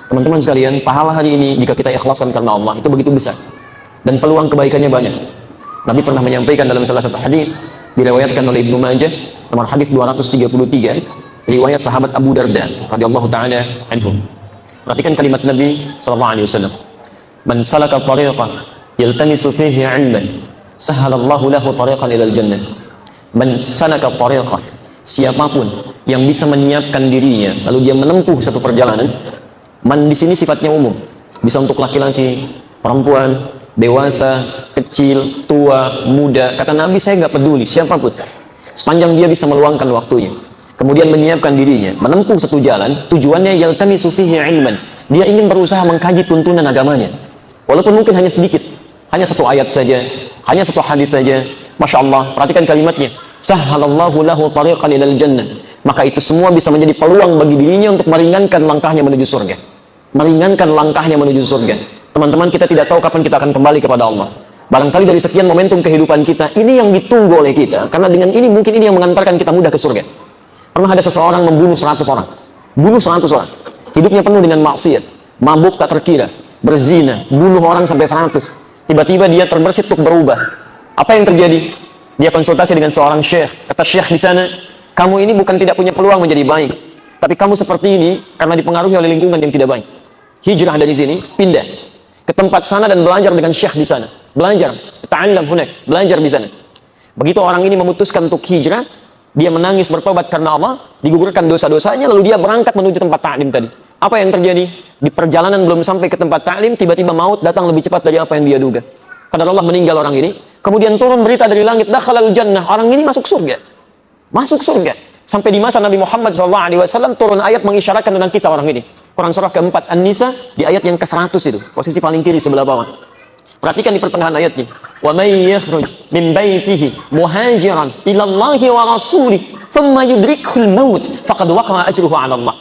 Teman-teman sekalian, pahala hari ini jika kita ikhlaskan karena Allah itu begitu besar dan peluang kebaikannya banyak. Nabi pernah menyampaikan dalam salah satu hadis diriwayatkan oleh Ibnu Majah, nomor hadis 233, riwayat sahabat Abu Darda radhiyallahu taala anhu. Perhatikan kalimat Nabi sallallahu alaihi wasallam. Man salaka tariqan yaltamisu fihi 'ilman, sahalallahu lahu tariqan ilal jannah. Man salaka tariqan, siapapun yang bisa menyiapkan dirinya lalu dia menempuh satu perjalanan. Man di sini sifatnya umum, bisa untuk laki-laki, perempuan, dewasa, kecil, tua, muda. Kata Nabi, saya nggak peduli siapapun, sepanjang dia bisa meluangkan waktunya, kemudian menyiapkan dirinya, menempuh satu jalan, tujuannya yaltamisu fihi ilman. Dia ingin berusaha mengkaji tuntunan agamanya, walaupun mungkin hanya sedikit, hanya satu ayat saja, hanya satu hadis saja. Masya Allah, perhatikan kalimatnya. Sahhalallahu lahu tariqan ilal jannah. Maka itu semua bisa menjadi peluang bagi dirinya untuk meringankan langkahnya menuju surga. Meringankan langkahnya menuju surga. Teman-teman, kita tidak tahu kapan kita akan kembali kepada Allah. Barangkali dari sekian momentum kehidupan kita, ini yang ditunggu oleh kita. Karena dengan ini, mungkin ini yang mengantarkan kita mudah ke surga. Pernah ada seseorang membunuh 100 orang. Bunuh 100 orang. Hidupnya penuh dengan maksiat. Mabuk tak terkira. Berzina. Bunuh orang sampai 100. Tiba-tiba dia terbersit untuk berubah. Apa yang terjadi? Dia konsultasi dengan seorang syekh. Kata syekh di sana, kamu ini bukan tidak punya peluang menjadi baik, tapi kamu seperti ini karena dipengaruhi oleh lingkungan yang tidak baik. Hijrah dari sini, pindah ke tempat sana dan belajar dengan syekh di sana. Belajar, ta'allam hunak, belajar di sana. Begitu orang ini memutuskan untuk hijrah, dia menangis bertobat karena Allah, digugurkan dosa-dosanya, lalu dia berangkat menuju tempat ta'lim tadi. Apa yang terjadi? Di perjalanan belum sampai ke tempat ta'lim, tiba-tiba maut datang lebih cepat dari apa yang dia duga. Kadar Allah meninggal orang ini, kemudian turun berita dari langit, dakhalal jannah, orang ini masuk surga. Masuk surga. Sampai di masa Nabi Muhammad SAW turun ayat mengisyaratkan tentang kisah orang ini. Quran surah keempat An-Nisa di ayat yang ke-100 itu, posisi paling kiri sebelah bawah. Perhatikan di pertengahan ayatnya. Wa may yakhruj min baitihi muhajiran ila Allahi wa rasulih thumma yudrikuhul maut faqad waqa'a ajruhu 'ala Allah.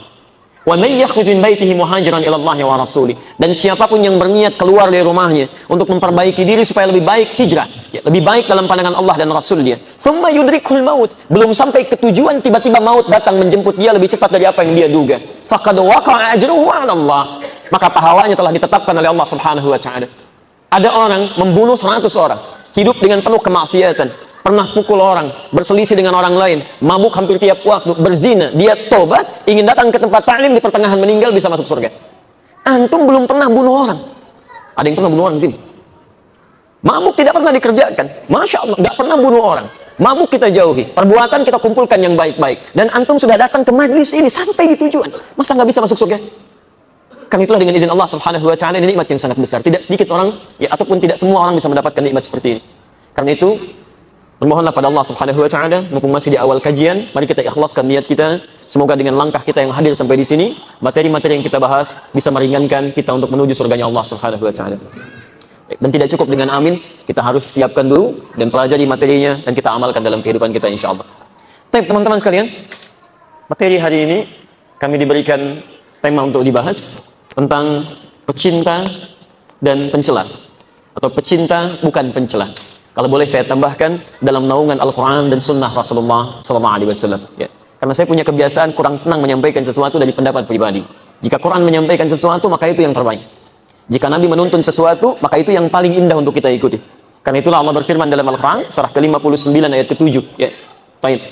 Wa may yakhruj min baitihi muhajiran ila Allahi wa rasulih. Dan siapapun yang berniat keluar dari rumahnya untuk memperbaiki diri supaya lebih baik hijrah, ya, lebih baik dalam pandangan Allah dan Rasul dia. Thumma yudrikul maut, belum sampai ke tujuan tiba-tiba maut datang menjemput dia lebih cepat dari apa yang dia duga. Faqad waqa'a ajruhu 'ala Allah. Maka pahalanya telah ditetapkan oleh Allah Subhanahu wa taala. Ada orang membunuh 100 orang, hidup dengan penuh kemaksiatan, pernah pukul orang, berselisih dengan orang lain, mabuk hampir tiap waktu, berzina, dia tobat, ingin datang ke tempat ta'lim, di pertengahan meninggal bisa masuk surga. Antum belum pernah bunuh orang. Ada yang pernah bunuh orang di sini? Mabuk tidak pernah dikerjakan. Masya Allah, nggak pernah bunuh orang. Mabuk kita jauhi, perbuatan kita kumpulkan yang baik-baik. Dan antum sudah datang ke majlis ini sampai di tujuan. Masa nggak bisa masuk surga? Karena itulah dengan izin Allah Subhanahu wa taala ini nikmat yang sangat besar. Tidak sedikit orang, ya ataupun tidak semua orang bisa mendapatkan nikmat seperti ini. Karena itu bermohonlah pada Allah Subhanahu wa taala, mumpung masih di awal kajian, mari kita ikhlaskan niat kita. Semoga dengan langkah kita yang hadir sampai di sini, materi-materi yang kita bahas bisa meringankan kita untuk menuju surganya Allah Subhanahu wa taala. Dan tidak cukup dengan amin, kita harus siapkan dulu dan pelajari materinya dan kita amalkan dalam kehidupan kita insyaallah. Baik, teman-teman sekalian, materi hari ini kami diberikan tema untuk dibahas tentang pecinta dan pencela, atau pecinta bukan pencela. Kalau boleh saya tambahkan dalam naungan Al-Quran dan Sunnah Rasulullah SAW. Ya. Karena saya punya kebiasaan kurang senang menyampaikan sesuatu dari pendapat pribadi. Jika Quran menyampaikan sesuatu, maka itu yang terbaik. Jika Nabi menuntun sesuatu, maka itu yang paling indah untuk kita ikuti. Karena itulah Allah berfirman dalam Al-Quran, surah ke-59 ayat ke-7. Ya. Baik.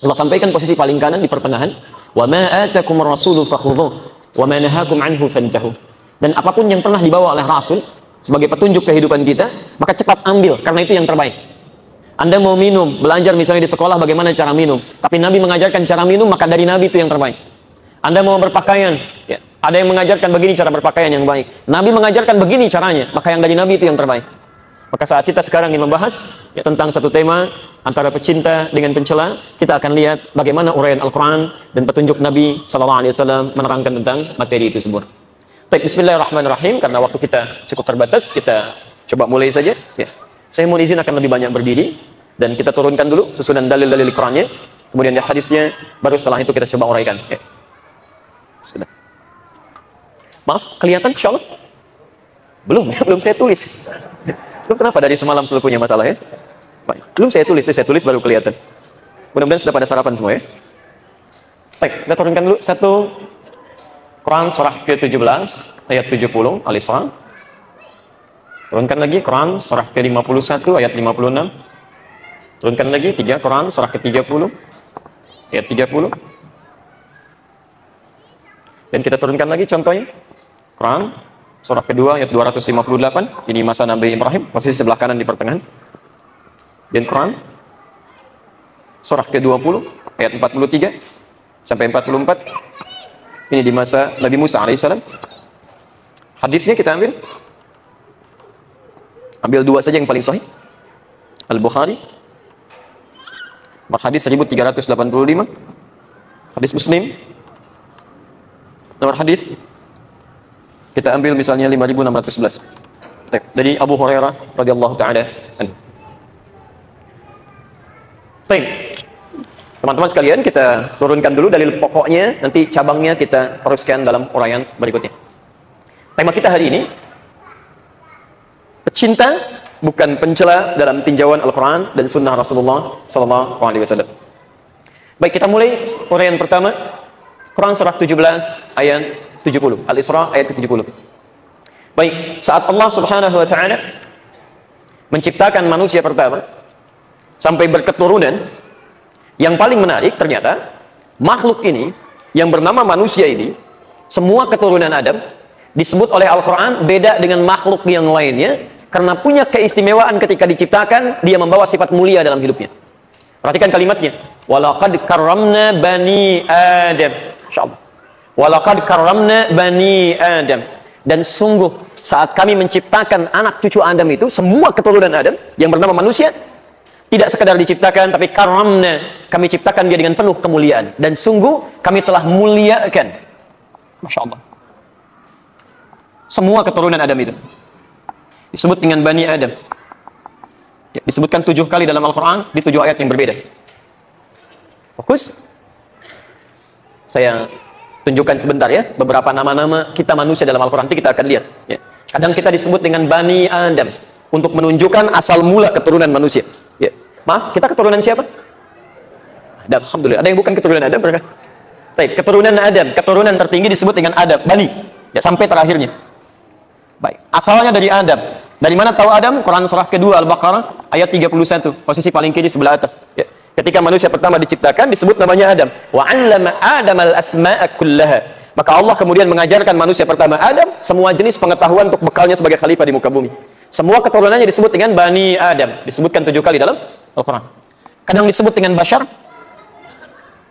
Allah sampaikan posisi paling kanan di pertengahan. Wa ma atakumur rasulu fakhudhuh wa ma nahakum anhu fantahu. Dan apapun yang pernah dibawa oleh Rasul sebagai petunjuk kehidupan kita, maka cepat ambil, karena itu yang terbaik. Anda mau minum, belajar misalnya di sekolah bagaimana cara minum, tapi Nabi mengajarkan cara minum, maka dari Nabi itu yang terbaik. Anda mau berpakaian, ya, ada yang mengajarkan begini cara berpakaian yang baik, Nabi mengajarkan begini caranya, maka yang dari Nabi itu yang terbaik. Maka saat kita sekarang ingin membahas ya, tentang satu tema antara pecinta dengan pencela, kita akan lihat bagaimana uraian Al-Quran dan petunjuk Nabi SAW menerangkan tentang materi itu tersebut. Baik, bismillahirrahmanirrahim. Karena waktu kita cukup terbatas, kita coba mulai saja. Ya. Saya mohon izin akan lebih banyak berdiri dan kita turunkan dulu susunan dalil-dalil Qurannya, kemudian ya hadisnya, baru setelah itu kita coba uraikan. Ya. Bismillah. Maaf, kelihatan insyaallah? Belum, ya, belum saya tulis. Lu kenapa dari semalam selalu punya masalah ya? Baik, belum saya tulis baru kelihatan. Mudah-mudahan sudah pada sarapan semua ya. Baik, kita turunkan dulu satu Quran surah ke-17 ayat 70 Al-Isra. Turunkan lagi Quran surah ke-51 ayat 56. Turunkan lagi 3 Quran surah ke-30 ayat 30. Dan kita turunkan lagi contohnya Quran surah kedua ayat 258. Ini masa Nabi Ibrahim, posisi sebelah kanan di pertengahan. Dan Quran surah ke-20 ayat 43 sampai 44. Ini di masa Nabi Musa alaihissalam. Hadisnya kita ambil dua saja yang paling sahih. Al-Bukhari hadis 1385, hadis Muslim nomor hadis kita ambil misalnya 5611 dari Abu Hurairah radhiyallahu taala anhu. Baik, teman-teman sekalian, kita turunkan dulu dalil pokoknya, nanti cabangnya kita teruskan dalam uraian berikutnya. Tema kita hari ini, pecinta bukan pencela dalam tinjauan Al-Quran dan Sunnah Rasulullah Sallallahu Alaihi Wasallam. Baik, kita mulai uraian pertama, Quran surah 17 ayat 70, Al-Isra ayat ke-70. Baik, saat Allah Subhanahu Wa Taala menciptakan manusia pertama sampai berketurunan, yang paling menarik ternyata makhluk ini yang bernama manusia ini, semua keturunan Adam disebut oleh Al-Quran beda dengan makhluk yang lainnya karena punya keistimewaan ketika diciptakan, dia membawa sifat mulia dalam hidupnya. Perhatikan kalimatnya. Walaqad karramna bani Adam. Insyaallah. Walaqad karramna bani Adam. Dan sungguh saat kami menciptakan anak cucu Adam itu, semua keturunan Adam yang bernama manusia, tidak sekadar diciptakan, tapi karramna, kami ciptakan dia dengan penuh kemuliaan. Dan sungguh kami telah muliakan. Masya Allah. Semua keturunan Adam itu disebut dengan Bani Adam. Ya, disebutkan 7 kali dalam Al-Quran di 7 ayat yang berbeda. Fokus. Saya tunjukkan sebentar ya beberapa nama-nama kita manusia dalam Al-Quran. Nanti kita akan lihat. Ya. Kadang kita disebut dengan Bani Adam untuk menunjukkan asal mula keturunan manusia. Ya. Maaf, kita keturunan siapa? Adam. Alhamdulillah. Ada yang bukan keturunan Adam? Baik, keturunan Adam, keturunan tertinggi disebut dengan Adam, Bani. Ya, sampai terakhirnya. Baik, asalnya dari Adam. Dari mana tahu Adam? Quran surah kedua Al-Baqarah ayat 31, posisi paling kiri sebelah atas. Ya. Ketika manusia pertama diciptakan disebut namanya Adam. Wa 'allama Adam al-asma'a kullaha. Maka Allah kemudian mengajarkan manusia pertama Adam semua jenis pengetahuan untuk bekalnya sebagai khalifah di muka bumi. Semua keturunannya disebut dengan Bani Adam. Disebutkan 7 kali dalam Al-Quran. Kadang disebut dengan Bashar.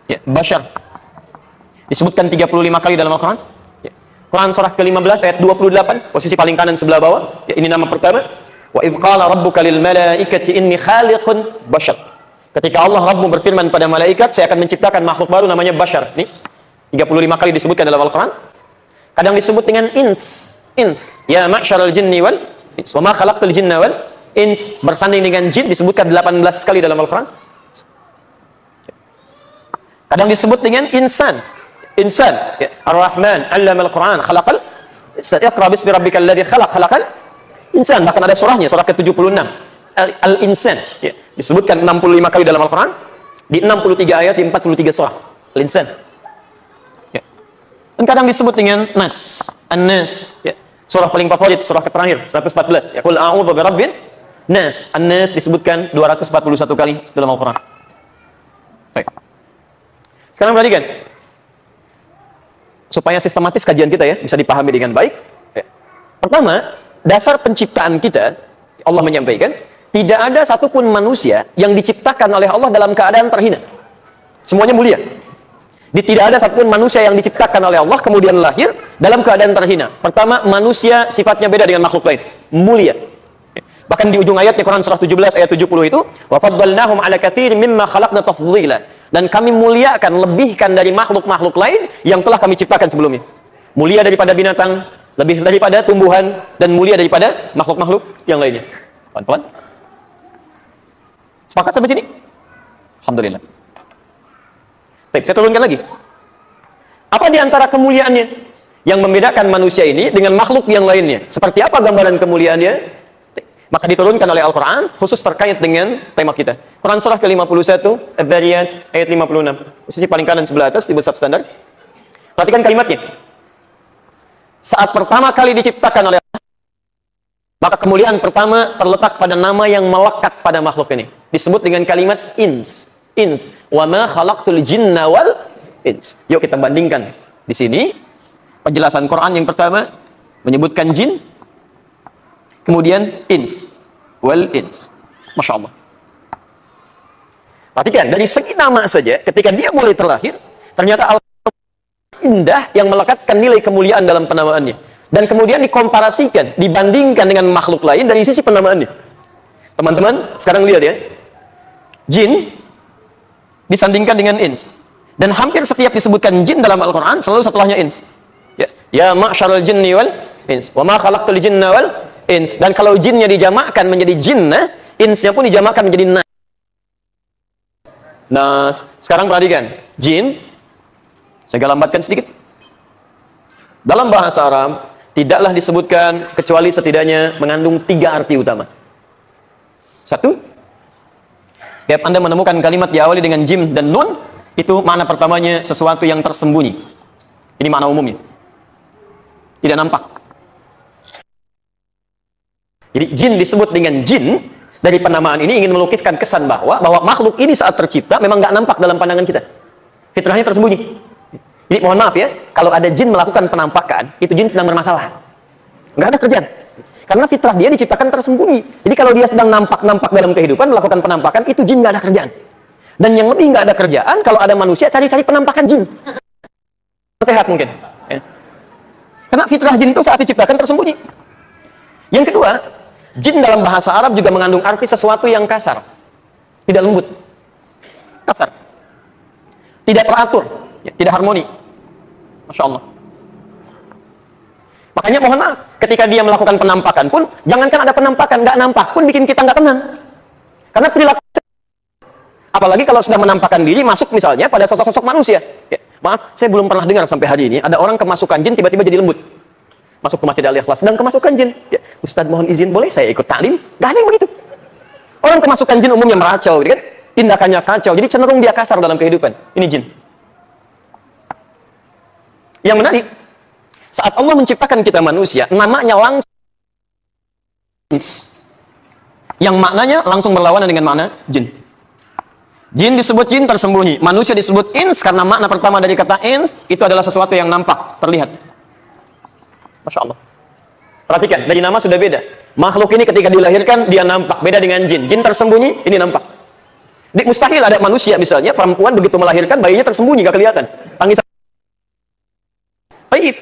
Ya, Bashar. Disebutkan 35 kali dalam Al-Quran. Quran surah ke-15 ayat 28, posisi paling kanan sebelah bawah. Ya, ini nama pertama. Wa idz qala rabbuka lil malaikati inni khaliqun bashar. Ketika Allah Rabbmu berfirman pada malaikat, saya akan menciptakan makhluk baru namanya Bashar. Ini 35 kali disebutkan dalam Al-Quran. Kadang disebut dengan ins. Ya ma'syaral jinni wal ins. Wa ma khalaqtul jinna wal ins. Bersanding dengan jin disebutkan 18 kali dalam Al-Quran. Kadang disebut dengan insan. Insan, ya. Ar-Rahman, 'allama al-Quran, khalaqal insan. Iqra bismi rabbikal ladzi khalaq, khalaqal insan. Bahkan ada surahnya, surah ke-76. Al-Insan, ya. Disebutkan 65 kali dalam Al-Quran, di 63 ayat, di 43 surah. Al-Insan. Ya. Dan kadang disebut dengan Nas, An-Nas, ya. Surah paling favorit, surah terakhir, 114. Ya, Qul a'udzu birabbin Nas. An-Nas disebutkan 241 kali dalam Al-Quran. Baik. Sekarang perhatikan. Supaya sistematis kajian kita ya bisa dipahami dengan baik. Ya. Pertama, dasar penciptaan kita, Allah menyampaikan, tidak ada satupun manusia yang diciptakan oleh Allah dalam keadaan terhina. Semuanya mulia. Tidak ada satupun manusia yang diciptakan oleh Allah kemudian lahir dalam keadaan terhina. Pertama, manusia sifatnya beda dengan makhluk lain, mulia. Bahkan di ujung ayat Quran surah 17 ayat 70 itu, wa faddalnahum 'ala katsirin mimma khalaqna tafdhila. Dan kami muliakan, lebihkan dari makhluk-makhluk lain yang telah kami ciptakan sebelumnya. Mulia daripada binatang, lebih daripada tumbuhan, dan mulia daripada makhluk-makhluk yang lainnya. Pelan-pelan. Sepakat sampai sini? Alhamdulillah. Baik, saya turunkan lagi. Apa di antara kemuliaannya yang membedakan manusia ini dengan makhluk yang lainnya? Seperti apa gambaran kemuliaannya? Maka diturunkan oleh Al-Quran khusus terkait dengan tema kita. Quran surah ke-51 Adz-Dzariyat ayat 56, posisi paling kanan sebelah atas di mushaf standar. Perhatikan kalimatnya. Saat pertama kali diciptakan oleh Allah, maka kemuliaan pertama terletak pada nama yang melekat pada makhluk ini. Disebut dengan kalimat ins. Ins. Wa ma khalaqtul jinna wal ins. Yuk kita bandingkan. Di sini penjelasan Quran yang pertama menyebutkan jin, kemudian ins. Wal ins. Masya Allah. Perhatikan, dari segi nama saja, ketika dia mulai terlahir, ternyata indah yang melekatkan nilai kemuliaan dalam penamaannya. Dan kemudian dikomparasikan, dibandingkan dengan makhluk lain dari sisi penamaannya. Teman-teman, sekarang lihat ya. Jin disandingkan dengan ins. Dan hampir setiap disebutkan jin dalam Al-Quran, selalu setelahnya ins. Ya ma'syarul jinni wal ins. Wa ma khalaqtul jinna wal ins. Dan kalau jinnya dijamakkan menjadi jinnah, insnya pun dijamakkan menjadi nas. Nah, sekarang perhatikan. Jin, saya lambatkan sedikit. Dalam bahasa Arab, tidaklah disebutkan kecuali setidaknya mengandung 3 arti utama. 1, setiap Anda menemukan kalimat diawali dengan jim dan nun, itu makna pertamanya sesuatu yang tersembunyi. Ini makna umumnya. Tidak nampak. Jadi jin disebut dengan jin, dari penamaan ini ingin melukiskan kesan bahwa makhluk ini saat tercipta memang nggak nampak dalam pandangan kita. Fitrahnya tersembunyi. Jadi mohon maaf ya, kalau ada jin melakukan penampakan, itu jin sedang bermasalah. Nggak ada kerjaan. Karena fitrah dia diciptakan tersembunyi. Jadi kalau dia sedang nampak-nampak dalam kehidupan, melakukan penampakan, itu jin nggak ada kerjaan. Dan yang lebih nggak ada kerjaan, kalau ada manusia cari-cari penampakan jin. Sehat mungkin. Ya. Karena fitrah jin itu saat diciptakan tersembunyi. Yang kedua, jin dalam bahasa Arab juga mengandung arti sesuatu yang kasar. Tidak lembut. Kasar. Tidak teratur. Ya, tidak harmoni. Masya Allah. Makanya mohon maaf, ketika dia melakukan penampakan pun, jangankan ada penampakan, nggak nampak pun bikin kita nggak tenang. Karena perilaku, apalagi kalau sudah menampakkan diri, masuk misalnya pada sosok-sosok manusia. Ya, maaf, saya belum pernah dengar sampai hari ini, ada orang kemasukan jin tiba-tiba jadi lembut. Masuk ke Masjid Al-Ikhlas, sedang kemasukan jin. Ya, Ustadz mohon izin, boleh saya ikut taklim? Nggak ada yang begitu. Orang kemasukan jin umumnya meracau, gitu kan? Tindakannya kacau, jadi cenderung dia kasar dalam kehidupan. Ini jin. Yang menarik, saat Allah menciptakan kita manusia, namanya langsung, yang maknanya langsung berlawanan dengan makna jin. Jin disebut jin tersembunyi, manusia disebut ins karena makna pertama dari kata ins itu adalah sesuatu yang nampak, terlihat. Masya Allah. Perhatikan, dari nama sudah beda. Makhluk ini ketika dilahirkan dia nampak, beda dengan jin. Jin tersembunyi, ini nampak. Jadi mustahil ada manusia misalnya perempuan begitu melahirkan bayinya tersembunyi, gak kelihatan. Tangisan. Baik.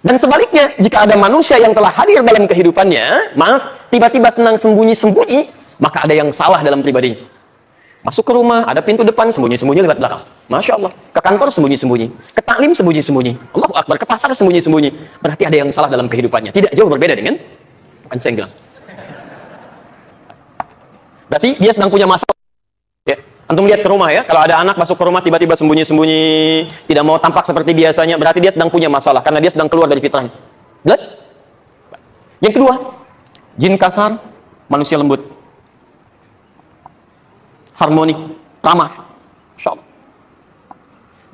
Dan sebaliknya, jika ada manusia yang telah hadir dalam kehidupannya, maaf, tiba-tiba senang sembunyi-sembunyi, maka ada yang salah dalam pribadinya. Masuk ke rumah, ada pintu depan, sembunyi-sembunyi lewat belakang. Masya Allah. Ke kantor, sembunyi-sembunyi. Ke taklim, sembunyi-sembunyi. Allahu Akbar. Ke pasar, sembunyi-sembunyi. Berarti ada yang salah dalam kehidupannya. Tidak jauh berbeda dengan, bukan saya yang bilang. Berarti dia sedang punya masalah. Ya. Antum lihat ke rumah ya, kalau ada anak masuk ke rumah tiba-tiba sembunyi-sembunyi, tidak mau tampak seperti biasanya, berarti dia sedang punya masalah karena dia sedang keluar dari fitrahnya. Jelas? Yang kedua, jin kasar, manusia lembut, harmoni, ramah. Masya Allah.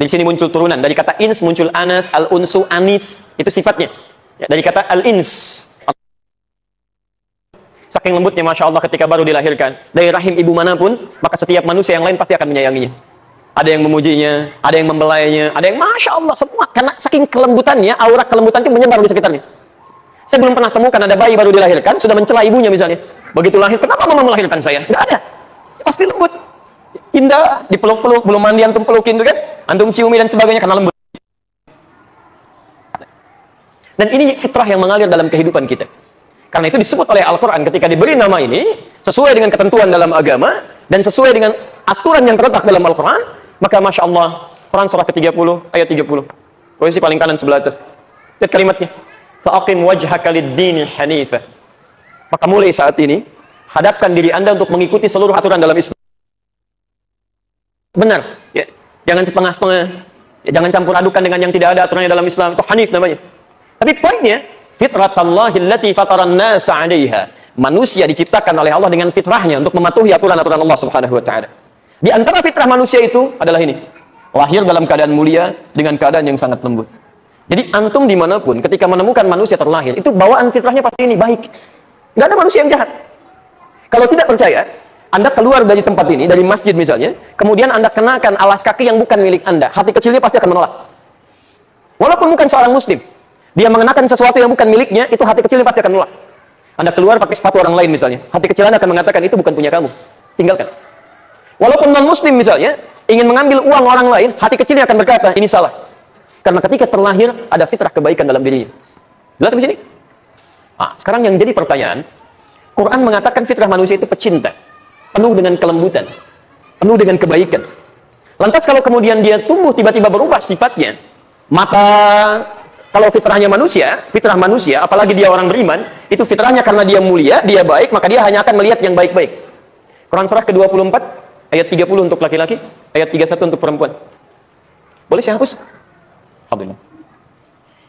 Dari sini muncul turunan, dari kata ins muncul anas, al-unsu, anis, itu sifatnya. Ya, dari kata al-ins. Saking lembutnya Masya Allah ketika baru dilahirkan. Dari rahim ibu manapun, maka setiap manusia yang lain pasti akan menyayanginya. Ada yang memujinya, ada yang membelainya, ada yang Masya Allah semua. Karena saking kelembutannya, aura kelembutan itu menyebar di sekitarnya. Saya belum pernah temukan ada bayi baru dilahirkan, sudah mencela ibunya misalnya. Begitu lahir, kenapa mama melahirkan saya? Nggak ada. Pasti lembut. Indah, dipeluk-peluk, belum mandi antum pelukin itu kan? Antum ciumi dan sebagainya karena lembut. Dan ini fitrah yang mengalir dalam kehidupan kita. Karena itu disebut oleh Al-Quran ketika diberi nama ini sesuai dengan ketentuan dalam agama dan sesuai dengan aturan yang terletak dalam Al-Quran, maka Masya Allah, Quran surah ke-30 ayat 30 posisi paling kanan sebelah atas, lihat kalimatnya, fa'aqim wajhaka lid-dini hanifah, maka mulai saat ini hadapkan diri anda untuk mengikuti seluruh aturan dalam Islam benar ya. Jangan setengah-setengah ya, jangan campur adukan dengan yang tidak ada aturannya dalam Islam, itu hanif namanya. Tapi poinnya fitratallahi allati fataran nasa 'alaiha. Manusia diciptakan oleh Allah dengan fitrahnya untuk mematuhi aturan-aturan Allah Subhanahu wa taala. Di antara fitrah manusia itu adalah ini. Lahir dalam keadaan mulia dengan keadaan yang sangat lembut. Jadi antum dimanapun ketika menemukan manusia terlahir, itu bawaan fitrahnya pasti ini baik. Nggak ada manusia yang jahat. Kalau tidak percaya, Anda keluar dari tempat ini, dari masjid misalnya, kemudian Anda kenakan alas kaki yang bukan milik Anda, hati kecilnya pasti akan menolak. Walaupun bukan seorang muslim, dia mengenakan sesuatu yang bukan miliknya, itu hati kecilnya pasti akan menolak. Anda keluar pakai sepatu orang lain misalnya, hati kecil Anda akan mengatakan itu bukan punya kamu, tinggalkan. Walaupun non-muslim misalnya, ingin mengambil uang orang lain, hati kecilnya akan berkata, ini salah. Karena ketika terlahir, ada fitrah kebaikan dalam dirinya. Jelas di sini? Nah, sekarang yang jadi pertanyaan, Quran mengatakan fitrah manusia itu pecinta, penuh dengan kelembutan, penuh dengan kebaikan. Lantas kalau kemudian dia tumbuh tiba-tiba berubah sifatnya, mata, kalau fitrahnya manusia, fitrah manusia, apalagi dia orang beriman, itu fitrahnya karena dia mulia, dia baik, maka dia hanya akan melihat yang baik-baik. Quran surah ke-24, ayat 30 untuk laki-laki, ayat 31 untuk perempuan. Boleh saya hapus? Alhamdulillah.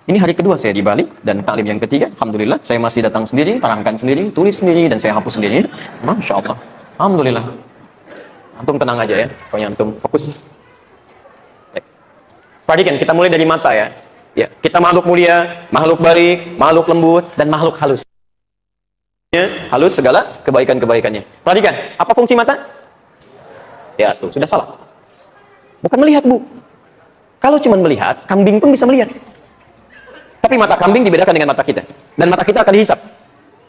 Ini hari kedua saya di Bali dan taklim yang ketiga. Alhamdulillah, saya masih datang sendiri, terangkan sendiri, tulis sendiri, dan saya hapus sendiri. Masya Allah. Alhamdulillah. Antum tenang aja ya, pokoknya antum fokus. Baik. Perhatikan, kita mulai dari mata ya. Ya, kita makhluk mulia, makhluk baik, makhluk lembut, dan makhluk halus. Halus segala kebaikan-kebaikannya. Perhatikan, apa fungsi mata? Ya, tuh, sudah salah. Bukan melihat, Bu. Kalau cuma melihat, kambing pun bisa melihat. Tapi mata kambing dibedakan dengan mata kita. Dan mata kita akan dihisap.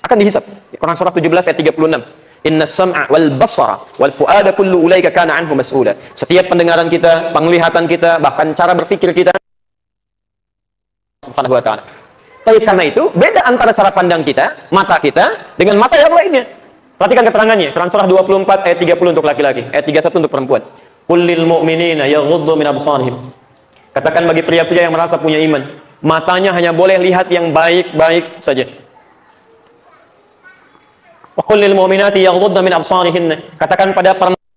Akan dihisap. Quran surah 17 ayat 36. Inna sam'a wal basara wal fu'ada kullu ulaika kana anhu mas'ula. Setiap pendengaran kita, penglihatan kita, bahkan cara berpikir kita, subhanahu wa ta'ala. Tapi karena itu, beda antara cara pandang kita, mata kita, dengan mata yang lainnya. Perhatikan keterangannya. Quran surah 24 ayat 30 untuk laki-laki, ayat 31 untuk perempuan. Qul lil mu'minina yaghuddu min absarihim. Katakan bagi pria-pria yang merasa punya iman, matanya hanya boleh lihat yang baik-baik saja. Wa qul lil mu'minati yaghuddna min absarihinna. Katakan pada perempuan,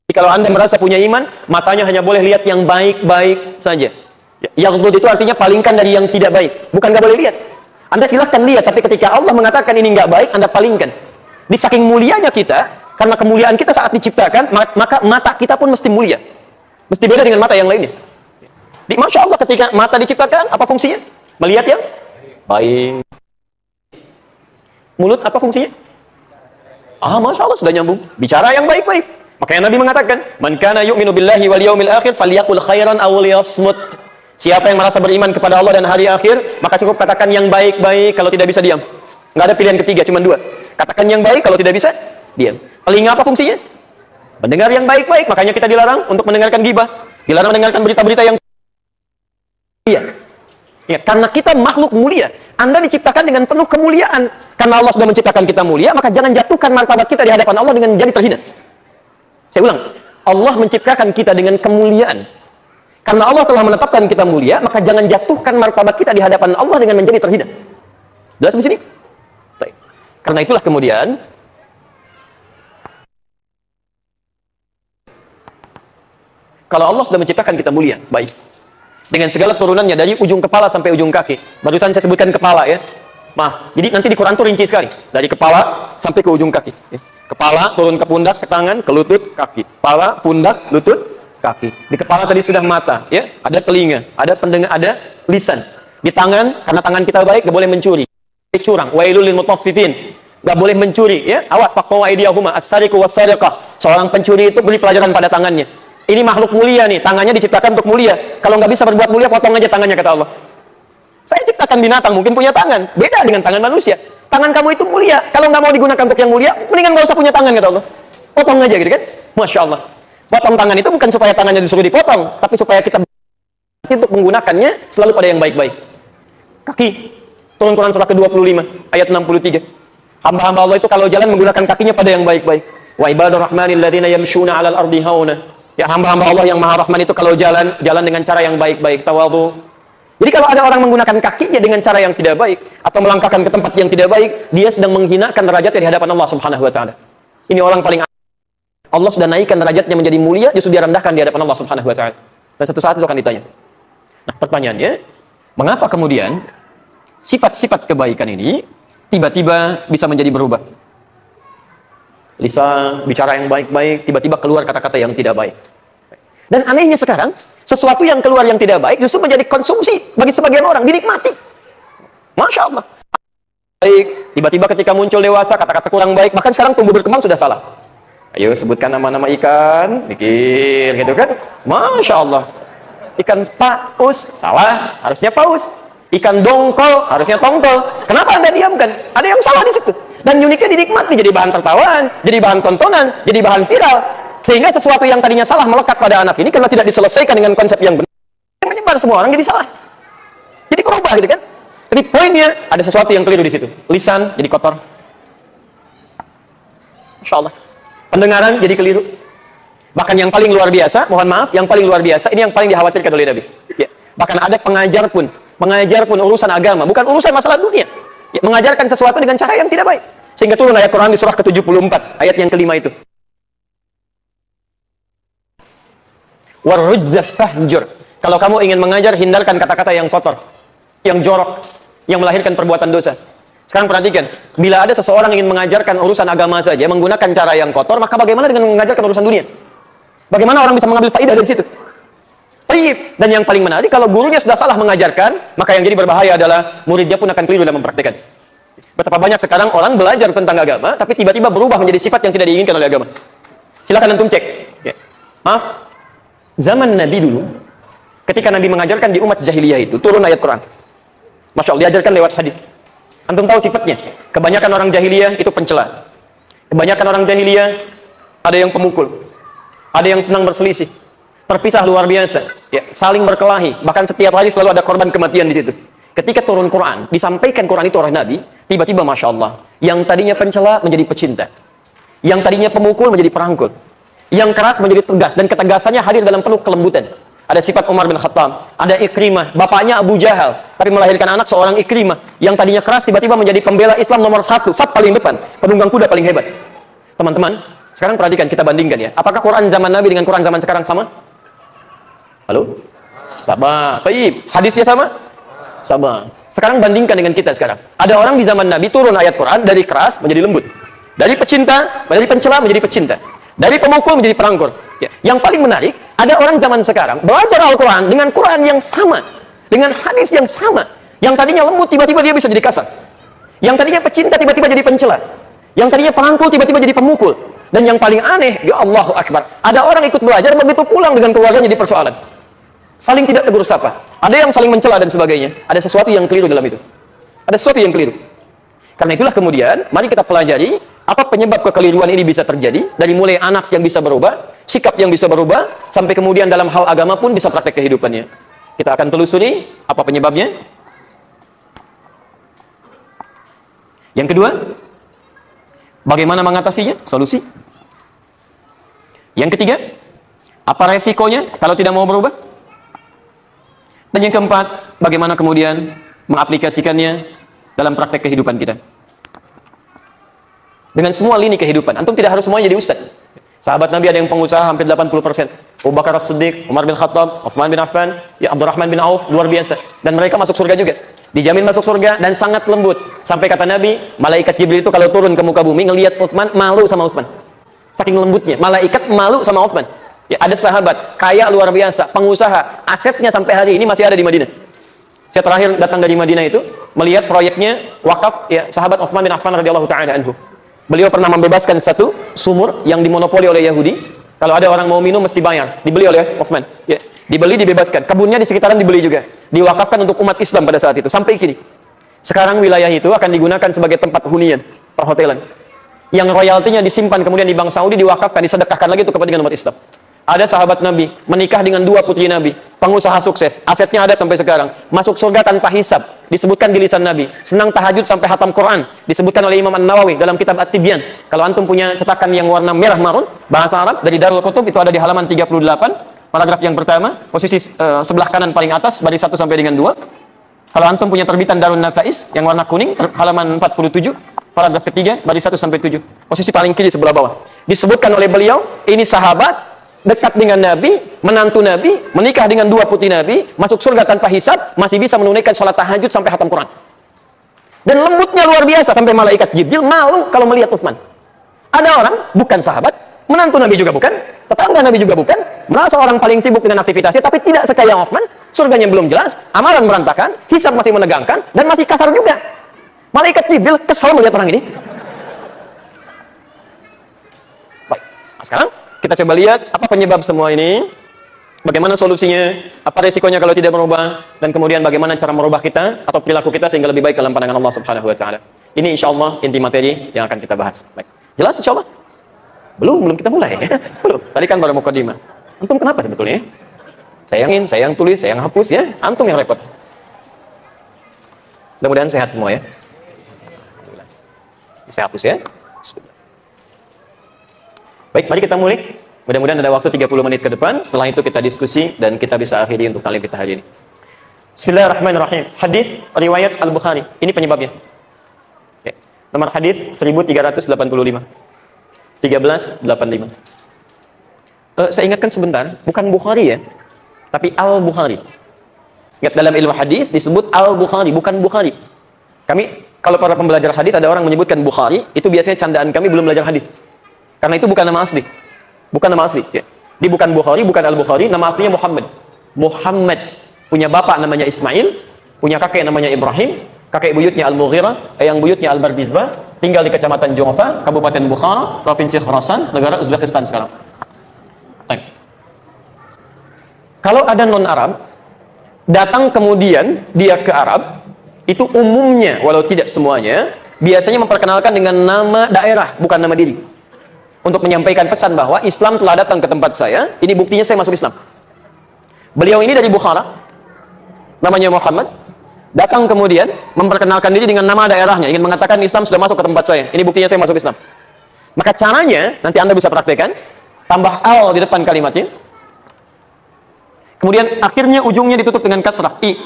kalau Anda merasa punya iman, matanya hanya boleh lihat yang baik-baik saja. Yaghudd itu artinya palingkan dari yang tidak baik, bukan nggak boleh lihat. Anda silahkan lihat, tapi ketika Allah mengatakan ini nggak baik, Anda palingkan. Di saking mulianya kita, karena kemuliaan kita saat diciptakan, maka mata kita pun mesti mulia. Mesti beda dengan mata yang lainnya. Masya Allah, ketika mata diciptakan, apa fungsinya? Melihat yang baik. Mulut apa fungsinya? Masya Allah, sudah nyambung. Bicara yang baik-baik. Makanya Nabi mengatakan, Man kana yu'minu billahi wal yawmil akhir, falyaqul khairan aw liyasmut. Siapa yang merasa beriman kepada Allah dan hari akhir, maka cukup katakan yang baik-baik, kalau tidak bisa diam. Nggak ada pilihan ketiga, cuma dua. Katakan yang baik, kalau tidak bisa, diam. Telinga apa fungsinya? Mendengar yang baik-baik, makanya kita dilarang untuk mendengarkan gibah, dilarang mendengarkan berita-berita yang ya, karena kita makhluk mulia. Anda diciptakan dengan penuh kemuliaan. Karena Allah sudah menciptakan kita mulia, maka jangan jatuhkan martabat kita di hadapan Allah dengan jadi terhina. Saya ulang, Allah menciptakan kita dengan kemuliaan. Karena Allah telah menetapkan kita mulia, maka jangan jatuhkan martabat kita di hadapan Allah dengan menjadi terhina. Jelas di sini? Baik. Karena itulah kemudian kalau Allah sudah menciptakan kita mulia, baik. Dengan segala turunannya dari ujung kepala sampai ujung kaki. Barusan saya sebutkan kepala ya. Maaf, jadi nanti di Quran itu rinci sekali. Dari kepala sampai ke ujung kaki. Kepala turun ke pundak, ke tangan, ke lutut, kaki. Kepala, pundak, lutut, kaki. Di kepala tadi sudah mata, ya. Ada telinga, ada pendengar, ada lisan. Di tangan, karena tangan kita baik, gak boleh mencuri. Curang. Wailul lil mutaffifin. Gak boleh mencuri, ya. Awas, faqtu aydiyahuma as-sariqu was-sariqah. Seorang pencuri itu beri pelajaran pada tangannya. Ini makhluk mulia nih, tangannya diciptakan untuk mulia. Kalau nggak bisa berbuat mulia, potong aja tangannya, kata Allah. Saya ciptakan binatang, mungkin punya tangan. Beda dengan tangan manusia. Tangan kamu itu mulia. Kalau nggak mau digunakan untuk yang mulia, mendingan nggak usah punya tangan, kata Allah. Potong aja gitu kan. Masya Allah. Potong tangan itu bukan supaya tangannya disuruh dipotong, tapi supaya kita untuk menggunakannya selalu pada yang baik-baik. Kaki. Turun Quran surah ke-25, ayat 63. Hamba-hamba Allah itu kalau jalan menggunakan kakinya pada yang baik-baik. Wa ibadur rahmanil ladzina yamshuna 'alal ardi hauna. Ya, hamba-hamba Allah yang Maha Rahman itu kalau jalan dengan cara yang baik-baik, tawadhu. Jadi kalau ada orang menggunakan kakinya dengan cara yang tidak baik atau melangkahkan ke tempat yang tidak baik, dia sedang menghinakan derajatnya di hadapan Allah Subhanahu wa taala. Ini orang paling Allah sudah naikkan derajatnya menjadi mulia, justru dia rendahkan di hadapan Allah Subhanahu wa taala. Dan satu saat itu akan ditanya. Nah, pertanyaannya, mengapa kemudian sifat-sifat kebaikan ini tiba-tiba bisa menjadi berubah? Lisan, bicara yang baik-baik, tiba-tiba keluar kata-kata yang tidak baik. Dan anehnya sekarang, Sesuatu yang keluar yang tidak baik justru menjadi konsumsi bagi sebagian orang, dinikmati. Masya Allah. Baik, tiba-tiba ketika muncul dewasa, kata-kata kurang baik, bahkan sekarang tumbuh berkembang sudah salah. Ayo sebutkan nama-nama ikan, mikir gitu kan. Masya Allah. Ikan paus, salah, harusnya paus. Ikan dongkol, harusnya tongkol. Kenapa Anda diamkan? Ada yang salah di situ. Dan uniknya dinikmati, jadi bahan tertawaan, jadi bahan tontonan, jadi bahan viral. Sehingga sesuatu yang tadinya salah melekat pada anak ini karena tidak diselesaikan dengan konsep yang benar, yang menyebar semua orang jadi salah. Jadi berubah gitu kan. Jadi poinnya ada sesuatu yang keliru di situ. Lisan jadi kotor. Masya Allah. Pendengaran jadi keliru. Bahkan yang paling luar biasa, mohon maaf, yang paling luar biasa, ini yang paling dikhawatirkan oleh Nabi. Ya. Bahkan ada pengajar pun urusan agama, bukan urusan masalah dunia. Ya, mengajarkan sesuatu dengan cara yang tidak baik. Sehingga turun ayat Quran di surah ke-74, ayat yang kelima itu. Warujza fahjur. Kalau kamu ingin mengajar, hindarkan kata-kata yang kotor, yang jorok, yang melahirkan perbuatan dosa. Sekarang perhatikan, bila ada seseorang ingin mengajarkan urusan agama saja menggunakan cara yang kotor, maka bagaimana dengan mengajarkan urusan dunia? Bagaimana orang bisa mengambil faidah dari situ? Dan yang paling menarik, kalau gurunya sudah salah mengajarkan, maka yang jadi berbahaya adalah muridnya pun akan keliru dalam mempraktikkan. Betapa banyak sekarang orang belajar tentang agama, tapi tiba-tiba berubah menjadi sifat yang tidak diinginkan oleh agama. Silakan antum cek. Ya. Maaf, zaman Nabi dulu, ketika Nabi mengajarkan di umat jahiliyah itu, turun ayat Quran. Masya Allah, diajarkan lewat hadis. Antum tahu sifatnya. Kebanyakan orang jahiliyah itu pencela. Kebanyakan orang jahiliyah ada yang pemukul, ada yang senang berselisih, terpisah luar biasa, ya, saling berkelahi, bahkan setiap hari selalu ada korban kematian di situ. Ketika turun Quran, disampaikan Quran itu oleh Nabi, tiba-tiba Masya Allah, yang tadinya pencela menjadi pecinta, yang tadinya pemukul menjadi perangkul, yang keras menjadi tegas, dan ketegasannya hadir dalam penuh kelembutan. Ada sifat Umar bin Khattab, ada Ikrimah, bapaknya Abu Jahal, tapi melahirkan anak seorang Ikrimah, yang tadinya keras tiba-tiba menjadi pembela Islam nomor 1, saf paling depan, penunggang kuda paling hebat. Teman-teman, sekarang perhatikan, kita bandingkan ya. Apakah Quran zaman Nabi dengan Quran zaman sekarang sama? Halo? Sama. Baik. Hadisnya sama? Sama. Sekarang bandingkan dengan kita sekarang. Ada orang di zaman Nabi turun ayat Quran dari keras menjadi lembut. Dari pecinta, dari pencela menjadi pecinta. Dari pemukul menjadi perangkur. Ya. Yang paling menarik, ada orang zaman sekarang belajar Al-Quran dengan Quran yang sama, dengan hadis yang sama. Yang tadinya lembut tiba-tiba dia bisa jadi kasar. Yang tadinya pecinta tiba-tiba jadi pencela. Yang tadinya perangkul tiba-tiba jadi pemukul. Dan yang paling aneh, ya Allahu Akbar, ada orang ikut belajar begitu pulang dengan keluarganya jadi persoalan. Saling tidak tegur sapa. Ada yang saling mencela dan sebagainya. Ada sesuatu yang keliru dalam itu. Ada sesuatu yang keliru. Karena itulah kemudian, mari kita pelajari apa penyebab kekeliruan ini bisa terjadi. Dari mulai anak yang bisa berubah, sikap yang bisa berubah, sampai kemudian dalam hal agama pun bisa praktek kehidupannya. Kita akan telusuri apa penyebabnya. Yang kedua, bagaimana mengatasinya? Solusi. Yang ketiga, apa resikonya kalau tidak mau berubah? Dan yang keempat, bagaimana kemudian mengaplikasikannya dalam praktek kehidupan kita. Dengan semua lini kehidupan. Antum tidak harus semuanya jadi ustaz. Sahabat Nabi ada yang pengusaha hampir 80%. Abu Bakar As-Siddiq, Umar bin Khattab, Uthman bin Affan, ya Abdurrahman bin Auf, luar biasa. Dan mereka masuk surga juga. Dijamin masuk surga dan sangat lembut. Sampai kata Nabi, malaikat Jibril itu kalau turun ke muka bumi ngelihat Uthman, malu sama Uthman. Saking lembutnya, malaikat malu sama Uthman. Ya, ada sahabat kaya luar biasa, pengusaha, asetnya sampai hari ini masih ada di Madinah. Saya terakhir datang dari Madinah itu melihat proyeknya wakaf ya sahabat Uthman bin Affan radhiyallahu taala anhu. Beliau pernah membebaskan satu sumur yang dimonopoli oleh Yahudi. Kalau ada orang mau minum mesti bayar. Dibeli oleh Uthman. Ya, dibeli dibebaskan. Kebunnya di sekitaran dibeli juga. Diwakafkan untuk umat Islam pada saat itu sampai kini. Sekarang wilayah itu akan digunakan sebagai tempat hunian, perhotelan. Yang royaltinya disimpan kemudian di Bank Saudi diwakafkan, disedekahkan lagi untuk kepentingan umat Islam. Ada sahabat Nabi menikah dengan 2 putri Nabi, pengusaha sukses, asetnya ada sampai sekarang, masuk surga tanpa hisab. Disebutkan di lisan Nabi, senang tahajud sampai hatam Quran, disebutkan oleh Imam An-Nawawi dalam kitab At-Tibyan. Kalau antum punya cetakan yang warna merah marun bahasa Arab dari Darul Qutub, itu ada di halaman 38, paragraf yang pertama, posisi sebelah kanan paling atas, baris 1 sampai dengan 2. Kalau antum punya terbitan Darun Nafais yang warna kuning, halaman 47, paragraf ketiga, baris 1 sampai 7, posisi paling kiri sebelah bawah. Disebutkan oleh beliau, ini sahabat dekat dengan Nabi, menantu Nabi, menikah dengan 2 putri Nabi, masuk surga tanpa hisab, masih bisa menunaikan sholat tahajud sampai hatam Quran. Dan lembutnya luar biasa sampai malaikat Jibril malu kalau melihat Utsman. Ada orang bukan sahabat, menantu Nabi juga bukan, tetangga Nabi juga bukan, merasa orang paling sibuk dengan aktivitasnya, tapi tidak sekaya Uthman, surganya belum jelas, amalan berantakan, hisab masih menegangkan, dan masih kasar juga. Malaikat Jibril kesal melihat orang ini. Baik, nah, sekarang kita coba lihat apa penyebab semua ini, bagaimana solusinya, apa resikonya kalau tidak merubah, dan kemudian bagaimana cara merubah kita atau perilaku kita sehingga lebih baik dalam pandangan Allah Subhanahu wa taala. Ini insya Allah inti materi yang akan kita bahas. Baik. Jelas insya Allah? Belum kita mulai. Belum. Tadi kan baru mukadimah. Antum kenapa sebetulnya? Saya yang tulis, saya yang hapus ya. Antum yang repot. Mudah-mudahan sehat semua ya. Saya hapus ya. Baik, mari kita mulai. Mudah-mudahan ada waktu 30 menit ke depan. Setelah itu kita diskusi dan kita bisa akhiri untuk kali kita hari ini. Bismillahirrahmanirrahim. Hadis riwayat Al-Bukhari. Ini penyebabnya. Oke. Nomor hadis 1385. 1385. Saya ingatkan sebentar, bukan Bukhari ya, tapi Al-Bukhari. Ingat, dalam ilmu hadis disebut Al-Bukhari, bukan Bukhari. Kami, kalau para pembelajar hadis ada orang menyebutkan Bukhari, itu biasanya candaan kami belum belajar hadis. Karena itu bukan nama asli. Bukan nama asli. Ya. Dia bukan Bukhari, bukan Al-Bukhari, nama aslinya Muhammad. Muhammad punya bapak namanya Ismail, punya kakek namanya Ibrahim, kakek buyutnya Al-Mughirah, yang buyutnya Al-Bardizbah, tinggal di Kecamatan Ju'fa, Kabupaten Bukhara, Provinsi Khurasan, negara Uzbekistan sekarang. Kalau ada non-Arab datang kemudian dia ke Arab, itu umumnya, walau tidak semuanya, biasanya memperkenalkan dengan nama daerah, bukan nama diri, untuk menyampaikan pesan bahwa Islam telah datang ke tempat saya, ini buktinya saya masuk Islam. Beliau ini dari Bukhara, namanya Muhammad, datang kemudian memperkenalkan diri dengan nama daerahnya, ingin mengatakan Islam sudah masuk ke tempat saya, ini buktinya saya masuk Islam. Maka caranya, nanti Anda bisa praktekkan, tambah al di depan kalimatnya, kemudian akhirnya ujungnya ditutup dengan kasrah, i.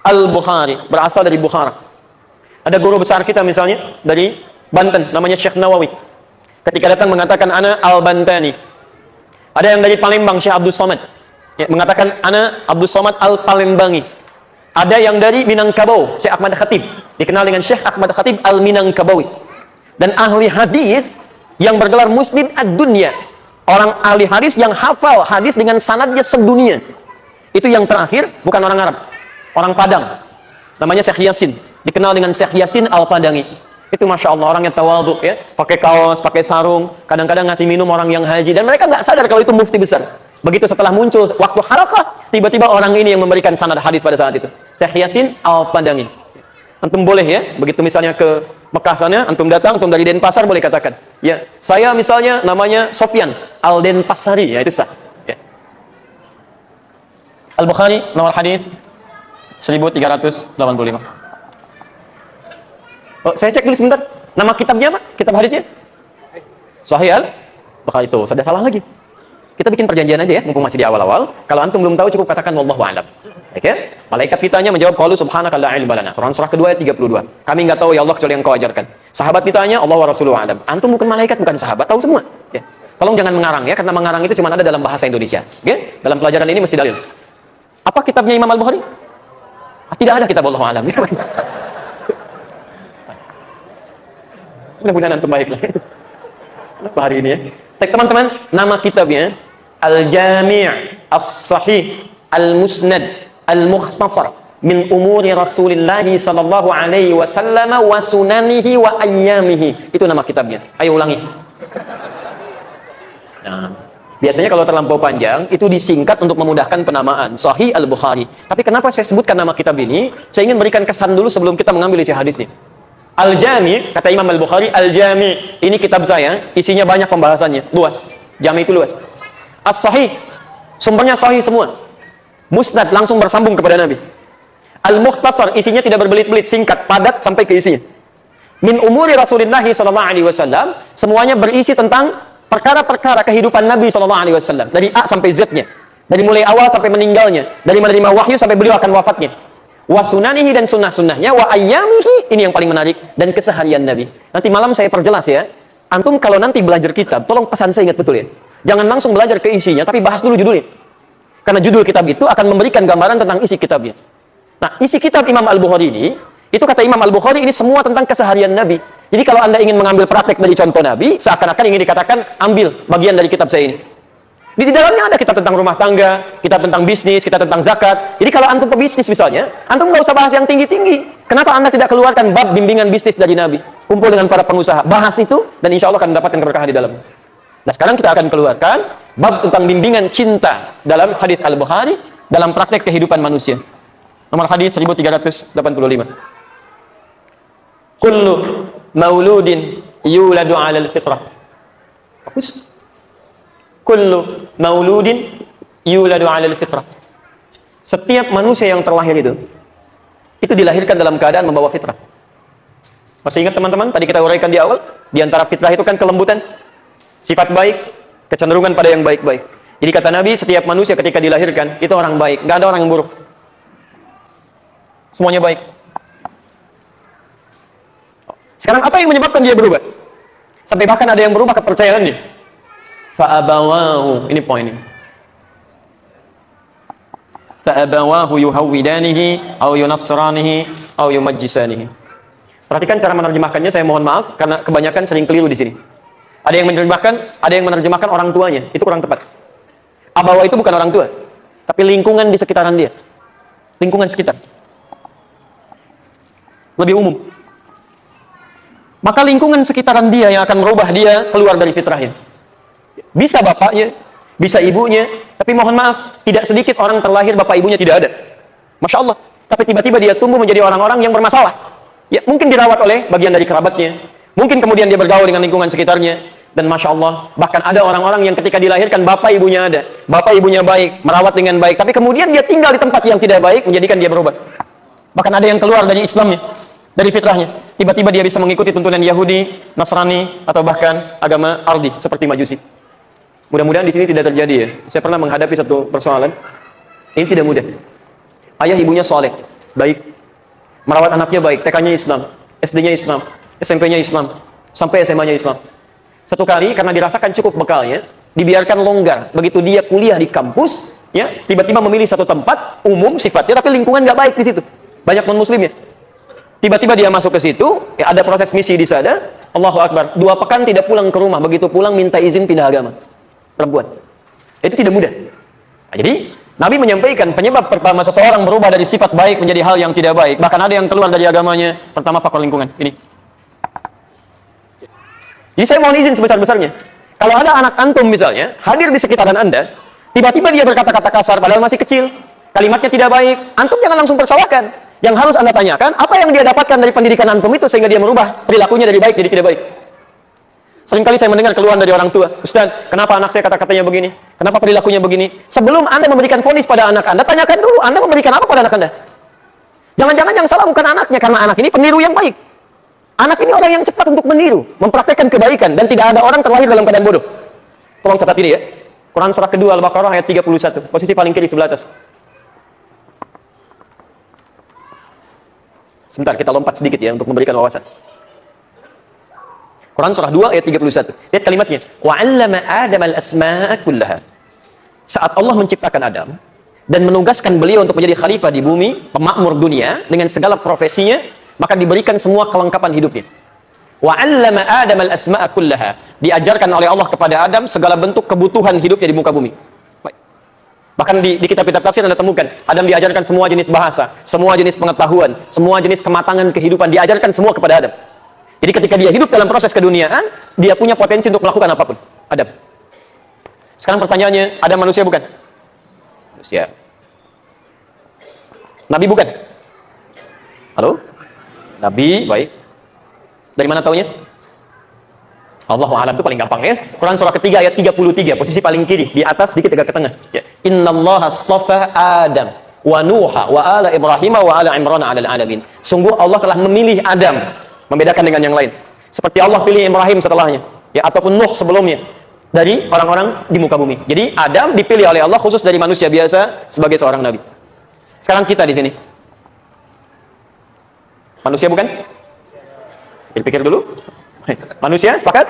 Al-Bukhari, berasal dari Bukhara. Ada guru besar kita misalnya, dari Banten, namanya Syekh Nawawi. Ketika datang mengatakan, ana Al-Bantani. Ada yang dari Palembang, Syekh Abdul Somad. Ya, mengatakan, ana Abdul Somad Al-Palembangi. Ada yang dari Minangkabau, Syekh Ahmad Khatib. Dikenal dengan Syekh Ahmad Khatib Al-Minangkabawi. Dan ahli hadis yang bergelar Musnid ad-Dunya. Orang ahli hadis yang hafal hadis dengan sanadnya sedunia. Itu yang terakhir, bukan orang Arab, orang Padang, namanya Syekh Yasin, dikenal dengan Syekh Yasin Al-Padangi. Itu Masya Allah, orang yang tawadhu ya, pakai kaos, pakai sarung, kadang-kadang ngasih minum orang yang haji, dan mereka nggak sadar kalau itu mufti besar. Begitu setelah muncul waktu harakah, tiba-tiba orang ini yang memberikan sanad hadis pada saat itu, Syekh Yasin Al-Padangi. Antum boleh ya, begitu misalnya ke Mekah sana, antum datang, antum dari Denpasar boleh katakan, ya, saya misalnya namanya Sofyan Al-Denpasari, ya itu sah. Ya. Al-Bukhari, nomor hadis 1385. Oh, saya cek dulu sebentar, nama kitabnya apa? Kitab hadisnya? Sahih Al-Bukhari. Itu, sudah salah lagi. Kita bikin perjanjian aja ya, mumpung masih di awal-awal. Kalau antum belum tahu, cukup katakan wallahu a'lam. Oke? Malaikat ditanya menjawab qalu subhanaka la ilma lana. Quran surah kedua ayat 32. Kami enggak tahu ya Allah kecuali yang Kau ajarkan. Sahabat ditanya, Allah wa rasuluhu a'lam. Antum bukan malaikat, bukan sahabat, tahu semua. Ya. Tolong jangan mengarang ya, karena mengarang itu cuma ada dalam bahasa Indonesia. Oke? Dalam pelajaran ini mesti dalil. Apa kitabnya Imam Al-Bukhari? Tidak ada kitab wallahu a'lam. Mudah-mudahan antum baik lah. Kenapa hari ini ya? Teman-teman, nama kitabnya Al-Jami' As-Sahih Al-Musnad Al-Mukhtasar min umuri Rasulillah sallallahu alaihi wasallam wa sunanihi wa ayyamihi. Itu nama kitabnya. Ayo ulangi. Nah, biasanya kalau terlampau panjang itu disingkat untuk memudahkan penamaan. Sahih Al-Bukhari. Tapi kenapa saya sebutkan nama kitab ini? Saya ingin berikan kesan dulu sebelum kita mengambil isi hadisnya. Al-Jami', kata Imam Al-Bukhari, Al-Jami', ini kitab saya, isinya banyak pembahasannya, luas. Jami itu luas. As-Sahih, sumbernya sahih semua. Musnad, langsung bersambung kepada Nabi. Al-Mukhtasar, isinya tidak berbelit-belit, singkat, padat sampai ke isinya. Min umuri Rasulullah sallallahu alaihi wasallam, semuanya berisi tentang perkara-perkara kehidupan Nabi sallallahu alaihi wasallam, dari A sampai Z-nya. Dari mulai awal sampai meninggalnya, dari menerima wahyu sampai beliau akan wafatnya. Wa sunanihi, dan sunnah-sunnahnya, wa ayyamihi, ini yang paling menarik, dan keseharian Nabi. Nanti malam saya perjelas ya. Antum kalau nanti belajar kitab, tolong pesan saya ingat betul ya. Jangan langsung belajar ke isinya, tapi bahas dulu judulnya. Karena judul kitab itu akan memberikan gambaran tentang isi kitabnya. Nah, isi kitab Imam Al-Bukhari ini, itu kata Imam Al-Bukhari, ini semua tentang keseharian Nabi. Jadi kalau Anda ingin mengambil praktek dari contoh Nabi, seakan-akan ingin dikatakan, ambil bagian dari kitab saya ini. Di dalamnya ada kitab tentang rumah tangga, kitab tentang bisnis, kitab tentang zakat. Jadi kalau antum pebisnis misalnya, antum nggak usah bahas yang tinggi-tinggi. Kenapa Anda tidak keluarkan bab bimbingan bisnis dari Nabi? Kumpul dengan para pengusaha, bahas itu, dan insya Allah akan mendapatkan keberkahan di dalamnya. Nah sekarang kita akan keluarkan bab tentang bimbingan cinta dalam hadis Al-Bukhari, dalam praktek kehidupan manusia. Nomor hadis 1385. Kullu mauludin yuladu 'alal fitrah. Bagus. Kullu mauludin yuladu 'alal fitrah. Setiap manusia yang terlahir itu dilahirkan dalam keadaan membawa fitrah. Masih ingat teman-teman, tadi kita uraikan di awal, di antara fitrah itu kan kelembutan, sifat baik, kecenderungan pada yang baik-baik. Jadi kata Nabi, setiap manusia ketika dilahirkan itu orang baik, nggak ada orang yang buruk. Semuanya baik. Sekarang apa yang menyebabkan dia berubah? Sampai bahkan ada yang berubah kepercayaan dia. Fa'abawahu, ini poin ini. Fa'abawahu yuhawwidanihi au yunassranihi au yumajjisanihi. Perhatikan cara menerjemahkannya, saya mohon maaf karena kebanyakan sering keliru di sini. Ada yang menerjemahkan orang tuanya, itu kurang tepat. Abawa itu bukan orang tua, tapi lingkungan di sekitaran dia. Lingkungan sekitar. Lebih umum. Maka lingkungan sekitaran dia yang akan merubah dia keluar dari fitrahnya. Bisa bapaknya, bisa ibunya, tapi mohon maaf, tidak sedikit orang terlahir bapak ibunya tidak ada. Masya Allah. Tapi tiba-tiba dia tumbuh menjadi orang-orang yang bermasalah. Ya, mungkin dirawat oleh bagian dari kerabatnya. Mungkin kemudian dia bergaul dengan lingkungan sekitarnya. Dan Masya Allah, bahkan ada orang-orang yang ketika dilahirkan bapak ibunya ada. Bapak ibunya baik, merawat dengan baik. Tapi kemudian dia tinggal di tempat yang tidak baik, menjadikan dia berubah. Bahkan ada yang keluar dari Islamnya, dari fitrahnya. Tiba-tiba dia bisa mengikuti tuntunan Yahudi, Nasrani, atau bahkan agama Ardi, seperti Majusi. Mudah-mudahan di sini tidak terjadi ya. Saya pernah menghadapi satu persoalan. Ini tidak mudah. Ayah ibunya soleh, baik. Merawat anaknya baik, TK-nya Islam, SD-nya Islam, SMP-nya Islam, sampai SMA-nya Islam. Satu kali karena dirasakan cukup bekalnya, dibiarkan longgar. Begitu dia kuliah di kampus, ya, tiba-tiba memilih satu tempat umum sifatnya, tapi lingkungan nggak baik di situ. Banyak non-muslimnya. Tiba-tiba dia masuk ke situ, ya, ada proses misi di sana. Allahu Akbar. 2 pekan tidak pulang ke rumah. Begitu pulang minta izin pindah agama. Perempuan. Itu tidak mudah. Nah, jadi Nabi menyampaikan penyebab pertama seseorang berubah dari sifat baik menjadi hal yang tidak baik. Bahkan ada yang keluar dari agamanya. Pertama faktor lingkungan. Ini. Jadi saya mohon izin sebesar-besarnya. Kalau ada anak antum misalnya hadir di sekitaran Anda, tiba-tiba dia berkata-kata kasar padahal masih kecil, kalimatnya tidak baik, antum jangan langsung persalahkan. Yang harus Anda tanyakan, apa yang dia dapatkan dari pendidikan antum itu sehingga dia merubah perilakunya dari baik jadi tidak baik. Seringkali saya mendengar keluhan dari orang tua, Ustaz, kenapa anak saya kata-katanya begini? Kenapa perilakunya begini? Sebelum Anda memberikan vonis pada anak Anda, tanyakan dulu, Anda memberikan apa pada anak Anda? Jangan-jangan yang salah bukan anaknya, karena anak ini peniru yang baik. Anak ini orang yang cepat untuk meniru, mempraktekkan kebaikan, dan tidak ada orang terlahir dalam keadaan bodoh. Tolong catat ini ya. Quran surah kedua Al-Baqarah ayat 31, posisi paling kiri sebelah atas. Sebentar, kita lompat sedikit ya untuk memberikan wawasan. Quran surah 2 ayat 31. Lihat kalimatnya. Wa 'allama Adam al-asma'a kullaha. Saat Allah menciptakan Adam dan menugaskan beliau untuk menjadi khalifah di bumi, pemakmur dunia dengan segala profesinya, maka diberikan semua kelengkapan hidupnya. Wa 'allama Adam al-asma'a kullaha. Diajarkan oleh Allah kepada Adam segala bentuk kebutuhan hidupnya di muka bumi. Baik. Bahkan di kitab-kitab tafsir Anda temukan, Adam diajarkan semua jenis bahasa, semua jenis pengetahuan, semua jenis kematangan kehidupan, diajarkan semua kepada Adam. Jadi ketika dia hidup dalam proses keduniaan, dia punya potensi untuk melakukan apapun. Adam. Sekarang pertanyaannya, Adam manusia bukan? Manusia. Nabi bukan? Halo? Nabi, baik. Dari mana taunya? Allahu a'lam, itu paling gampang ya. Quran surah ketiga ayat 33, posisi paling kiri, di atas sedikit agak ke tengah. Ya. Innallaha astafa Adam wa Nuha wa ala Ibrahim wa ala Imran 'alal 'alamin. Sungguh Allah telah memilih Adam, membedakan dengan yang lain. Seperti Allah pilih Ibrahim setelahnya, ya, ataupun Nuh sebelumnya dari orang-orang di muka bumi. Jadi Adam dipilih oleh Allah khusus dari manusia biasa sebagai seorang nabi. Sekarang kita di sini. Manusia bukan? Pikir dulu. Manusia, sepakat?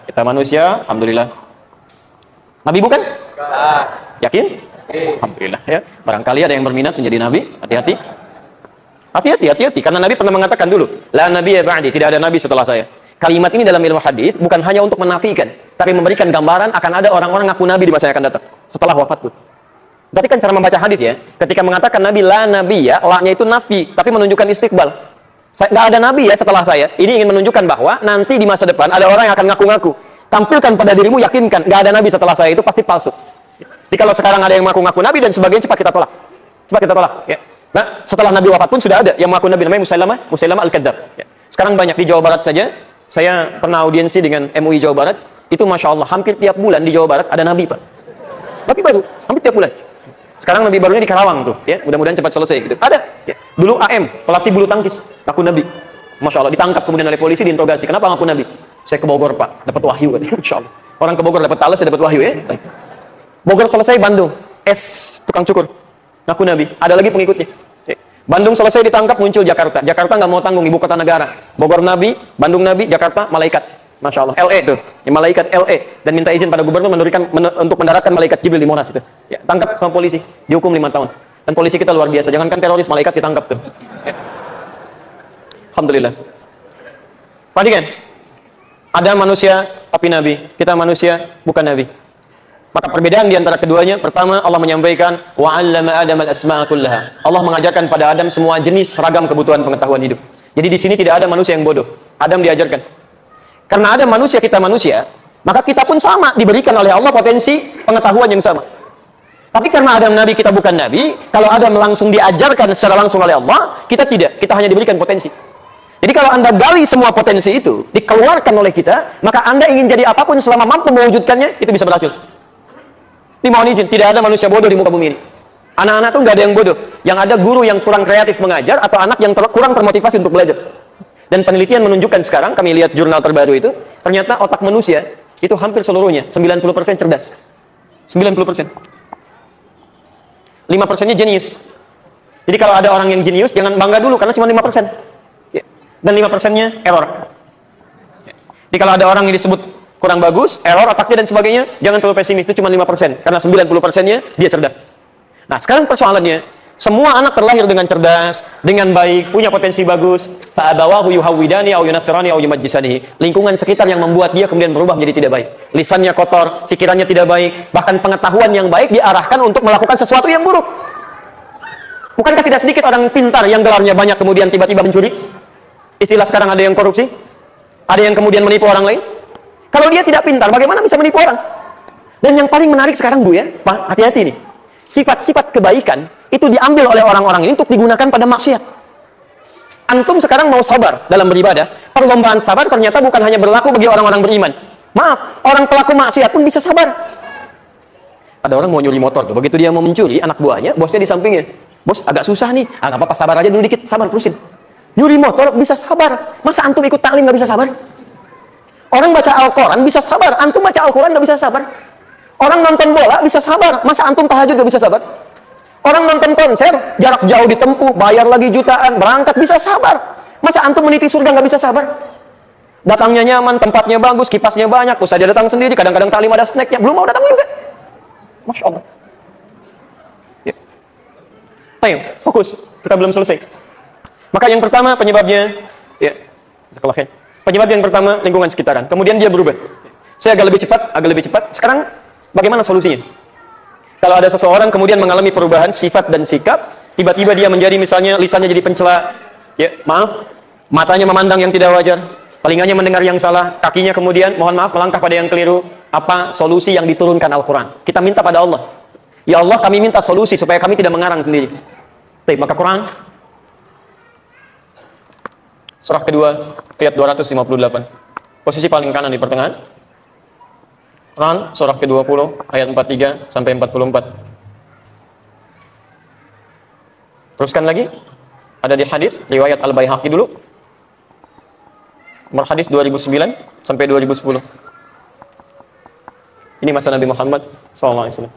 Kita manusia, alhamdulillah. Nabi bukan? Yakin? Alhamdulillah ya. Barangkali ada yang berminat menjadi nabi, hati-hati. Hati-hati, karena Nabi pernah mengatakan dulu, la nabiyya ba'di, tidak ada nabi setelah saya. Kalimat ini dalam ilmu hadis bukan hanya untuk menafikan, tapi memberikan gambaran akan ada orang-orang ngaku nabi di masa yang akan datang setelah wafatku. Berarti kan cara membaca hadis ya, ketika mengatakan nabi la nabi ya, la-nya itu nafi, tapi menunjukkan istiqbal. Nggak ada nabi ya setelah saya. Ini ingin menunjukkan bahwa nanti di masa depan ada orang yang akan ngaku-ngaku. Tampilkan pada dirimu, yakinkan nggak ada nabi setelah saya, itu pasti palsu. Jadi kalau sekarang ada yang mengaku-ngaku nabi dan sebagainya, cepat kita tolak. Cepat kita tolak. Ya. Nah, setelah nabi wafat pun sudah ada yang mengaku nabi, namanya Musailamah al-Kadzdzab. Ya. Sekarang banyak di Jawa Barat saja. Saya pernah audiensi dengan MUI Jawa Barat. Itu masya Allah, hampir tiap bulan di Jawa Barat ada nabi, Pak. Nabi baru, hampir tiap bulan. Sekarang nabi barunya di Karawang tuh, ya. Mudah-mudahan cepat selesai gitu. Ada. Ya. Dulu AM, pelatih bulu tangkis, ngaku nabi. Masya Allah, ditangkap kemudian oleh polisi, diinterogasi. Kenapa ngaku nabi? Saya ke Bogor, Pak, dapat wahyu kan. Masya Allah. Orang ke Bogor dapat talas, dapat wahyu ya. Bogor selesai, Bandung, tukang cukur, ngaku nabi. Ada lagi pengikutnya. Ya. Bandung selesai ditangkap, muncul Jakarta. Jakarta nggak mau tanggung, ibu kota negara. Bogor nabi, Bandung nabi, Jakarta malaikat. Masya Allah, LA tuh, ya, malaikat LA, dan minta izin pada gubernur untuk mendaratkan malaikat Jibril di Monas itu. Ya, tangkap sama polisi, dihukum 5 tahun. Dan polisi kita luar biasa, jangankan teroris, malaikat ditangkap tuh. Ya. Alhamdulillah. Perhatikan, ada manusia tapi nabi, kita manusia bukan nabi. Maka perbedaan di antara keduanya, pertama Allah menyampaikan wa 'allama Adam al-asma'a kullaha. Allah mengajarkan pada Adam semua jenis ragam kebutuhan pengetahuan hidup. Jadi di sini tidak ada manusia yang bodoh. Adam diajarkan. Karena ada manusia, kita manusia, maka kita pun sama, diberikan oleh Allah potensi pengetahuan yang sama. Tapi karena Adam nabi, kita bukan nabi, kalau Adam langsung diajarkan secara langsung oleh Allah, kita tidak, kita hanya diberikan potensi. Jadi kalau Anda gali semua potensi itu, dikeluarkan oleh kita, maka Anda ingin jadi apapun selama mampu mewujudkannya, itu bisa berhasil. Ini mohon izin, tidak ada manusia bodoh di muka bumi ini. Anak-anak tuh nggak ada yang bodoh. Yang ada guru yang kurang kreatif mengajar, atau anak yang kurang termotivasi untuk belajar. Dan penelitian menunjukkan sekarang, kami lihat jurnal terbaru itu, ternyata otak manusia itu hampir seluruhnya 90% cerdas. 90%. 5%-nya jenius. Jadi kalau ada orang yang jenius, jangan bangga dulu karena cuma 5%. Ya. Dan 5%-nya error. Ya. Jadi kalau ada orang yang disebut kurang bagus, error otaknya dan sebagainya, jangan terlalu pesimis, itu cuma 5%. Karena 90%-nya dia cerdas. Nah, sekarang persoalannya, semua anak terlahir dengan cerdas, dengan baik, punya potensi bagus. Fa'abawahu yuhawwidani aw yunassirani aw yumajjisani. Lingkungan sekitar yang membuat dia kemudian berubah menjadi tidak baik. Lisannya kotor, pikirannya tidak baik, bahkan pengetahuan yang baik diarahkan untuk melakukan sesuatu yang buruk. Bukankah tidak sedikit orang pintar yang gelarnya banyak kemudian tiba-tiba mencuri? Istilah sekarang ada yang korupsi, ada yang kemudian menipu orang lain. Kalau dia tidak pintar, bagaimana bisa menipu orang? Dan yang paling menarik sekarang, Bu ya, Pak, hati-hati nih. Sifat-sifat kebaikan itu diambil oleh orang-orang ini untuk digunakan pada maksiat. Antum sekarang mau sabar dalam beribadah, perlombaan sabar ternyata bukan hanya berlaku bagi orang-orang beriman. Maaf, orang pelaku maksiat pun bisa sabar. Ada orang mau nyuri motor tuh, begitu dia mau mencuri, anak buahnya, bosnya di sampingnya. Bos, agak susah nih, nggak apa-apa, sabar aja dulu dikit, sabar terusin. Nyuri motor bisa sabar, masa antum ikut taklim nggak bisa sabar? Orang baca Al-Quran bisa sabar, antum baca Al-Quran nggak bisa sabar. Orang nonton bola bisa sabar, masa antum tahajud nggak bisa sabar? Orang nonton konser, jarak jauh ditempuh, bayar lagi jutaan, berangkat, bisa sabar. Masa antum meniti surga nggak bisa sabar? Datangnya nyaman, tempatnya bagus, kipasnya banyak, ustaz datang sendiri, kadang-kadang taklim ada snacknya, belum mau datang juga. Masya Allah. Ya. Ayo, fokus, kita belum selesai. Maka yang pertama penyebabnya, ya, sekolahnya. Penyebab yang pertama lingkungan sekitaran, kemudian dia berubah. Saya agak lebih cepat. Sekarang bagaimana solusinya? Kalau ada seseorang kemudian mengalami perubahan sifat dan sikap, tiba-tiba dia menjadi misalnya lisannya jadi pencela, ya maaf, matanya memandang yang tidak wajar, telinganya mendengar yang salah, kakinya kemudian mohon maaf melangkah pada yang keliru. Apa solusi yang diturunkan Al-Quran? Kita minta pada Allah, ya Allah kami minta solusi supaya kami tidak mengarang sendiri. Maka Quran surah kedua ayat 258, posisi paling kanan di pertengahan. Quran surah ke-20 ayat 43 sampai 44. Teruskan lagi. Ada di hadis riwayat Al-Baihaqi dulu. Nomor hadis 2009 sampai 2010. Ini masa Nabi Muhammad SAW.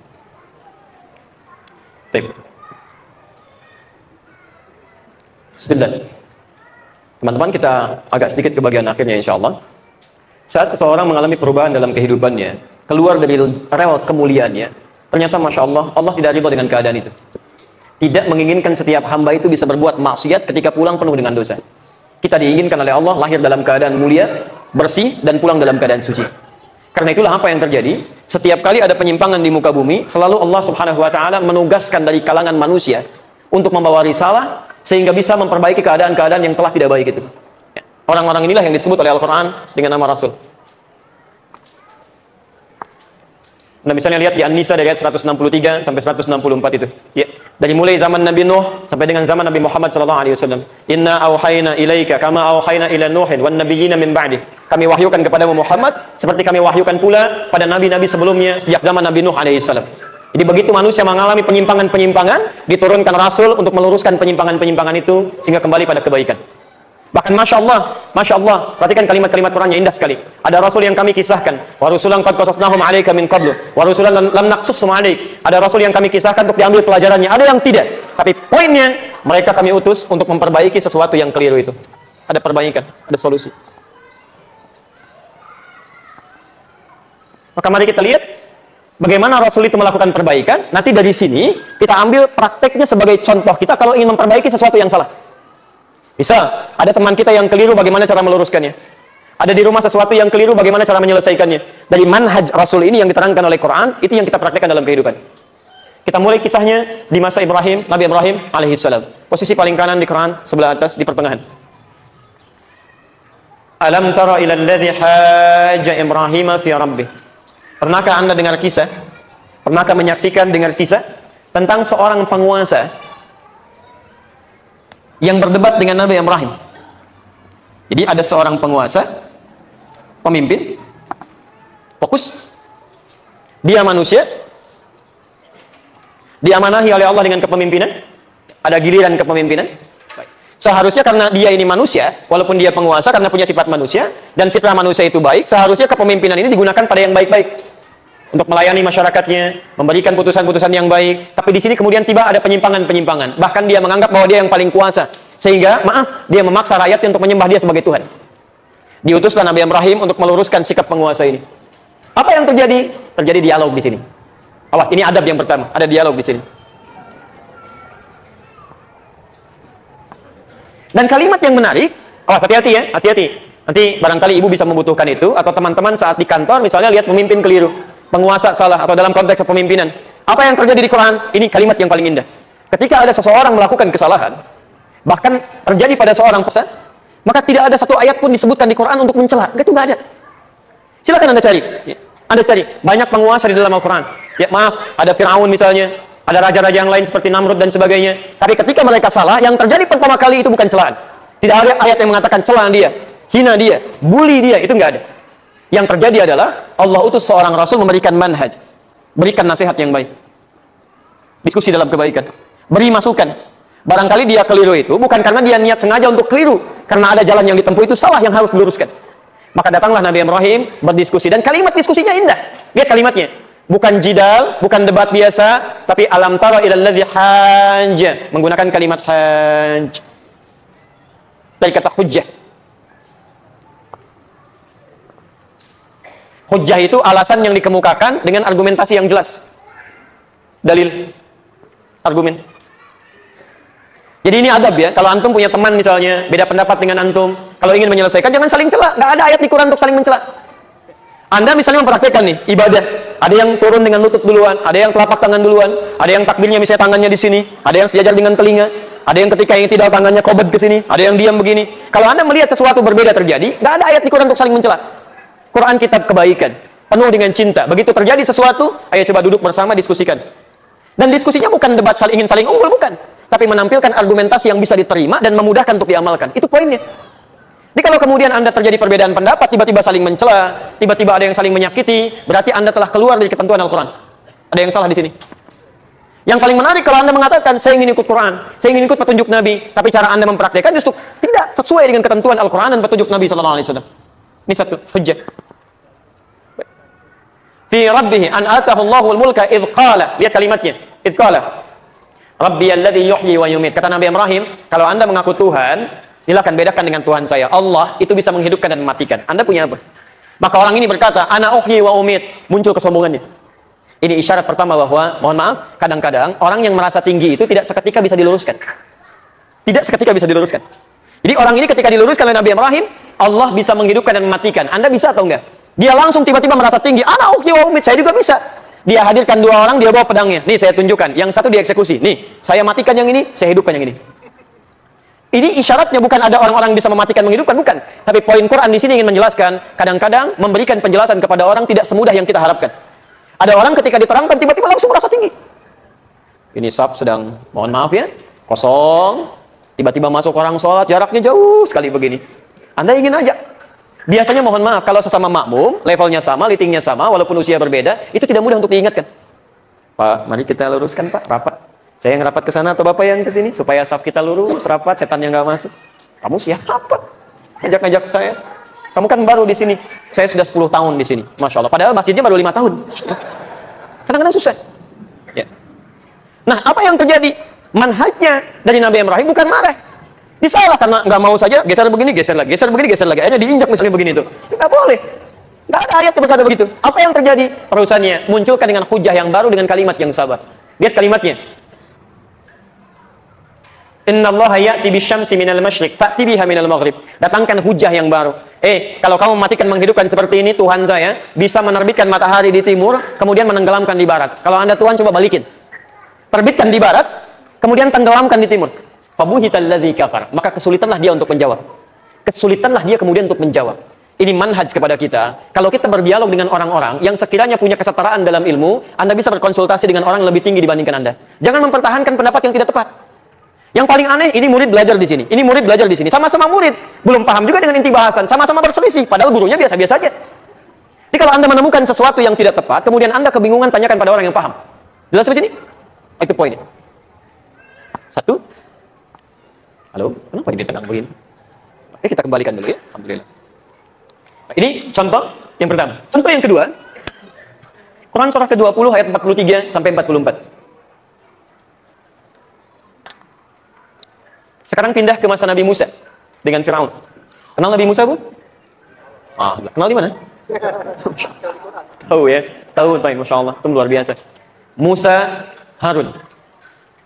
Bismillah. Teman-teman, kita agak sedikit ke bagian akhirnya insyaallah. Saat seseorang mengalami perubahan dalam kehidupannya, keluar dari rel kemuliaannya, ternyata Masya Allah, Allah tidak ridha dengan keadaan itu. Tidak menginginkan setiap hamba itu bisa berbuat maksiat ketika pulang penuh dengan dosa. Kita diinginkan oleh Allah lahir dalam keadaan mulia, bersih, dan pulang dalam keadaan suci. Karena itulah apa yang terjadi, setiap kali ada penyimpangan di muka bumi, selalu Allah Subhanahu wa Ta'ala menugaskan dari kalangan manusia untuk membawa risalah sehingga bisa memperbaiki keadaan-keadaan yang telah tidak baik itu. Orang-orang inilah yang disebut oleh Al-Quran dengan nama Rasul. Nah, misalnya lihat di An-Nisa dari ayat 163 sampai 164 itu. Ya. Dari mulai zaman Nabi Nuh sampai dengan zaman Nabi Muhammad SAW. Inna auhayna ilaika kama auhayna ila Nuhin wan nabiyyina min ba'di. Kami wahyukan kepadamu Muhammad seperti kami wahyukan pula pada nabi-nabi sebelumnya sejak zaman Nabi Nuh alaihissalam. Jadi begitu manusia mengalami penyimpangan-penyimpangan, diturunkan Rasul untuk meluruskan penyimpangan-penyimpangan itu sehingga kembali pada kebaikan. Bahkan Masya Allah, perhatikan kalimat-kalimat Quran yang indah sekali. Ada Rasul yang kami kisahkan, wa rusulan qad qasasnahum 'alaika min qablu, wa rusulan lam naqsushum 'alaik. Ada Rasul yang kami kisahkan untuk diambil pelajarannya, ada yang tidak. Tapi poinnya, mereka kami utus untuk memperbaiki sesuatu yang keliru itu. Ada perbaikan, ada solusi. Maka mari kita lihat bagaimana Rasul itu melakukan perbaikan. Nanti dari sini kita ambil prakteknya sebagai contoh kita kalau ingin memperbaiki sesuatu yang salah. Bisa, ada teman kita yang keliru, bagaimana cara meluruskannya? Ada di rumah sesuatu yang keliru, bagaimana cara menyelesaikannya? Dari manhaj Rasul ini yang diterangkan oleh Quran, itu yang kita praktekkan dalam kehidupan. Kita mulai kisahnya di masa Ibrahim, Nabi Ibrahim alaihissalam. Posisi paling kanan di Quran, sebelah atas di pertengahan. Alam tara ila alladhi haja Ibrahim fi rabbih. Pernahkah Anda dengar kisah? Pernahkah menyaksikan dengar kisah tentang seorang penguasa yang berdebat dengan Nabi Ibrahim? Jadi ada seorang penguasa, pemimpin, fokus, dia manusia, diamanahi oleh Allah dengan kepemimpinan, ada giliran kepemimpinan. Seharusnya karena dia ini manusia, walaupun dia penguasa karena punya sifat manusia, dan fitrah manusia itu baik, seharusnya kepemimpinan ini digunakan pada yang baik-baik. Untuk melayani masyarakatnya, memberikan putusan-putusan yang baik. Tapi di sini kemudian tiba ada penyimpangan-penyimpangan. Bahkan dia menganggap bahwa dia yang paling kuasa. Sehingga, dia memaksa rakyatnya untuk menyembah dia sebagai Tuhan. Diutuslah Nabi Ibrahim untuk meluruskan sikap penguasa ini. Apa yang terjadi? Terjadi dialog di sini. Awas, ini adab yang pertama. Ada dialog di sini. Dan kalimat yang menarik, awas, hati-hati ya, hati-hati. Nanti barangkali ibu bisa membutuhkan itu, atau teman-teman saat di kantor, misalnya lihat pemimpin keliru. Penguasa salah, atau dalam konteks kepemimpinan. Apa yang terjadi di Quran? Ini kalimat yang paling indah. Ketika ada seseorang melakukan kesalahan, bahkan terjadi pada seorang pesan, maka tidak ada satu ayat pun disebutkan di Quran untuk mencela. Itu nggak ada. Silakan Anda cari. Anda cari. Banyak penguasa di dalam Al-Quran. Ya, maaf, ada Fir'aun misalnya, ada raja-raja yang lain seperti Namrud dan sebagainya. Tapi ketika mereka salah, yang terjadi pertama kali itu bukan celaan. Tidak ada ayat yang mengatakan celaan dia, hina dia, bully dia, itu nggak ada. Yang terjadi adalah Allah utus seorang Rasul memberikan manhaj, berikan nasihat yang baik, diskusi dalam kebaikan, beri masukan. Barangkali dia keliru itu bukan karena dia niat sengaja untuk keliru, karena ada jalan yang ditempuh itu salah yang harus diluruskan. Maka datanglah Nabi Ibrahim berdiskusi, dan kalimat diskusinya indah. Lihat kalimatnya, bukan jidal, bukan debat biasa, tapi alam tara ilal ladzi hajja, menggunakan kalimat hajj dari kata hujjah. Hujjah itu alasan yang dikemukakan dengan argumentasi yang jelas. Dalil, argumen. Jadi ini adab ya. Kalau antum punya teman misalnya, beda pendapat dengan antum, kalau ingin menyelesaikan jangan saling cela. Nggak ada ayat di Quran untuk saling mencela. Anda misalnya mempraktekkan nih, ibadah. Ada yang turun dengan lutut duluan, ada yang telapak tangan duluan, ada yang takbirnya misalnya tangannya di sini, ada yang sejajar dengan telinga, ada yang ketika yang tidak tangannya kobat ke sini, ada yang diam begini. Kalau Anda melihat sesuatu berbeda terjadi, nggak ada ayat di Quran untuk saling mencela. Quran kitab kebaikan, penuh dengan cinta. Begitu terjadi sesuatu, ayo coba duduk bersama diskusikan. Dan diskusinya bukan debat ingin saling unggul, bukan. Tapi menampilkan argumentasi yang bisa diterima dan memudahkan untuk diamalkan. Itu poinnya. Jadi kalau kemudian Anda terjadi perbedaan pendapat, tiba-tiba saling mencela, tiba-tiba ada yang saling menyakiti, berarti Anda telah keluar dari ketentuan Al-Quran. Ada yang salah di sini. Yang paling menarik kalau Anda mengatakan, saya ingin ikut Quran, saya ingin ikut petunjuk Nabi, tapi cara Anda mempraktekkan justru tidak sesuai dengan ketentuan Al-Quran dan petunjuk Nabi SAW. Ini satu hujjah. Fi rabbih an atahu Allahul mulka idh qala. Lihat kalimatnya. Idh qala. Rabbiyalladzi yuhyi wa yumiit. Kata Nabi Ibrahim, kalau Anda mengaku Tuhan, silakan bedakan dengan Tuhan saya. Allah itu bisa menghidupkan dan mematikan. Anda punya apa? Maka orang ini berkata, ana uhyi wa umiit. Muncul kesombongannya. Ini isyarat pertama bahwa, mohon maaf, kadang-kadang orang yang merasa tinggi itu tidak seketika bisa diluruskan. Tidak seketika bisa diluruskan. Jadi orang ini ketika diluruskan oleh Nabi Ibrahim, Allah bisa menghidupkan dan mematikan. Anda bisa atau enggak? Dia langsung tiba-tiba merasa tinggi. Ana uhyi wa umit, saya juga bisa. Dia hadirkan dua orang, dia bawa pedangnya. Nih saya tunjukkan. Yang satu dieksekusi. Nih, saya matikan yang ini, saya hidupkan yang ini. Ini isyaratnya bukan ada orang-orang bisa mematikan, menghidupkan, bukan. Tapi poin Quran di sini ingin menjelaskan, kadang-kadang memberikan penjelasan kepada orang tidak semudah yang kita harapkan. Ada orang ketika diterangkan tiba-tiba langsung merasa tinggi. Ini saf sedang, mohon maaf ya, kosong. Tiba-tiba masuk orang sholat, jaraknya jauh sekali begini. Anda ingin aja. Biasanya mohon maaf, kalau sesama makmum, levelnya sama, litingnya sama, walaupun usia berbeda, itu tidak mudah untuk diingatkan. Pak, mari kita luruskan Pak, rapat. Saya yang rapat ke sana atau Bapak yang ke sini, supaya saf kita lurus, rapat, setan yang nggak masuk. Kamu siapa? Ngajak-ngajak saya. Kamu kan baru di sini. Saya sudah 10 tahun di sini. Masya Allah. Padahal masjidnya baru 5 tahun. Kadang-kadang susah. Ya. Nah, apa yang terjadi? Manhajnya dari Nabi Ibrahim bukan marah. Disalah karena nggak mau saja, geser begini, geser lagi, geser begini, geser lagi. Akhirnya diinjak misalnya begini itu. Nggak boleh. Nggak ada ayat yang berkata begitu. Apa yang terjadi? Perusahaannya munculkan dengan hujah yang baru dengan kalimat yang sabar. Lihat kalimatnya. Innallaha ya'ti bisyamsi minal masyriq fa'ti biha minal maghrib. Datangkan hujah yang baru. Kalau kamu mematikan, menghidupkan seperti ini, Tuhan saya bisa menerbitkan matahari di timur, kemudian menenggelamkan di barat. Kalau Anda Tuhan, coba balikin. Terbitkan di barat, kemudian tenggelamkan di timur. Fabuhital ladzi kafar. Maka kesulitanlah dia untuk menjawab. Kesulitanlah dia kemudian untuk menjawab. Ini manhaj kepada kita. Kalau kita berdialog dengan orang-orang yang sekiranya punya kesetaraan dalam ilmu, Anda bisa berkonsultasi dengan orang yang lebih tinggi dibandingkan Anda. Jangan mempertahankan pendapat yang tidak tepat. Yang paling aneh, ini murid belajar di sini, ini murid belajar di sini. Sama-sama murid, belum paham juga dengan inti bahasan, sama-sama berselisih, padahal gurunya biasa-biasa saja. Jadi kalau Anda menemukan sesuatu yang tidak tepat, kemudian Anda kebingungan, tanyakan pada orang yang paham. Jelas sampai sini? Itu poinnya. Satu. Halo, kenapa ini tegang begini? Kita kembalikan dulu ya. Alhamdulillah. Nah, ini contoh yang pertama. Contoh yang kedua, Quran surah ke-20 ayat 43 sampai 44. Sekarang pindah ke masa Nabi Musa dengan Firaun. Kenal Nabi Musa, Bu? Kenal di mana? Tahu ya, tahu, Masya Allah, itu luar biasa. Musa, Harun.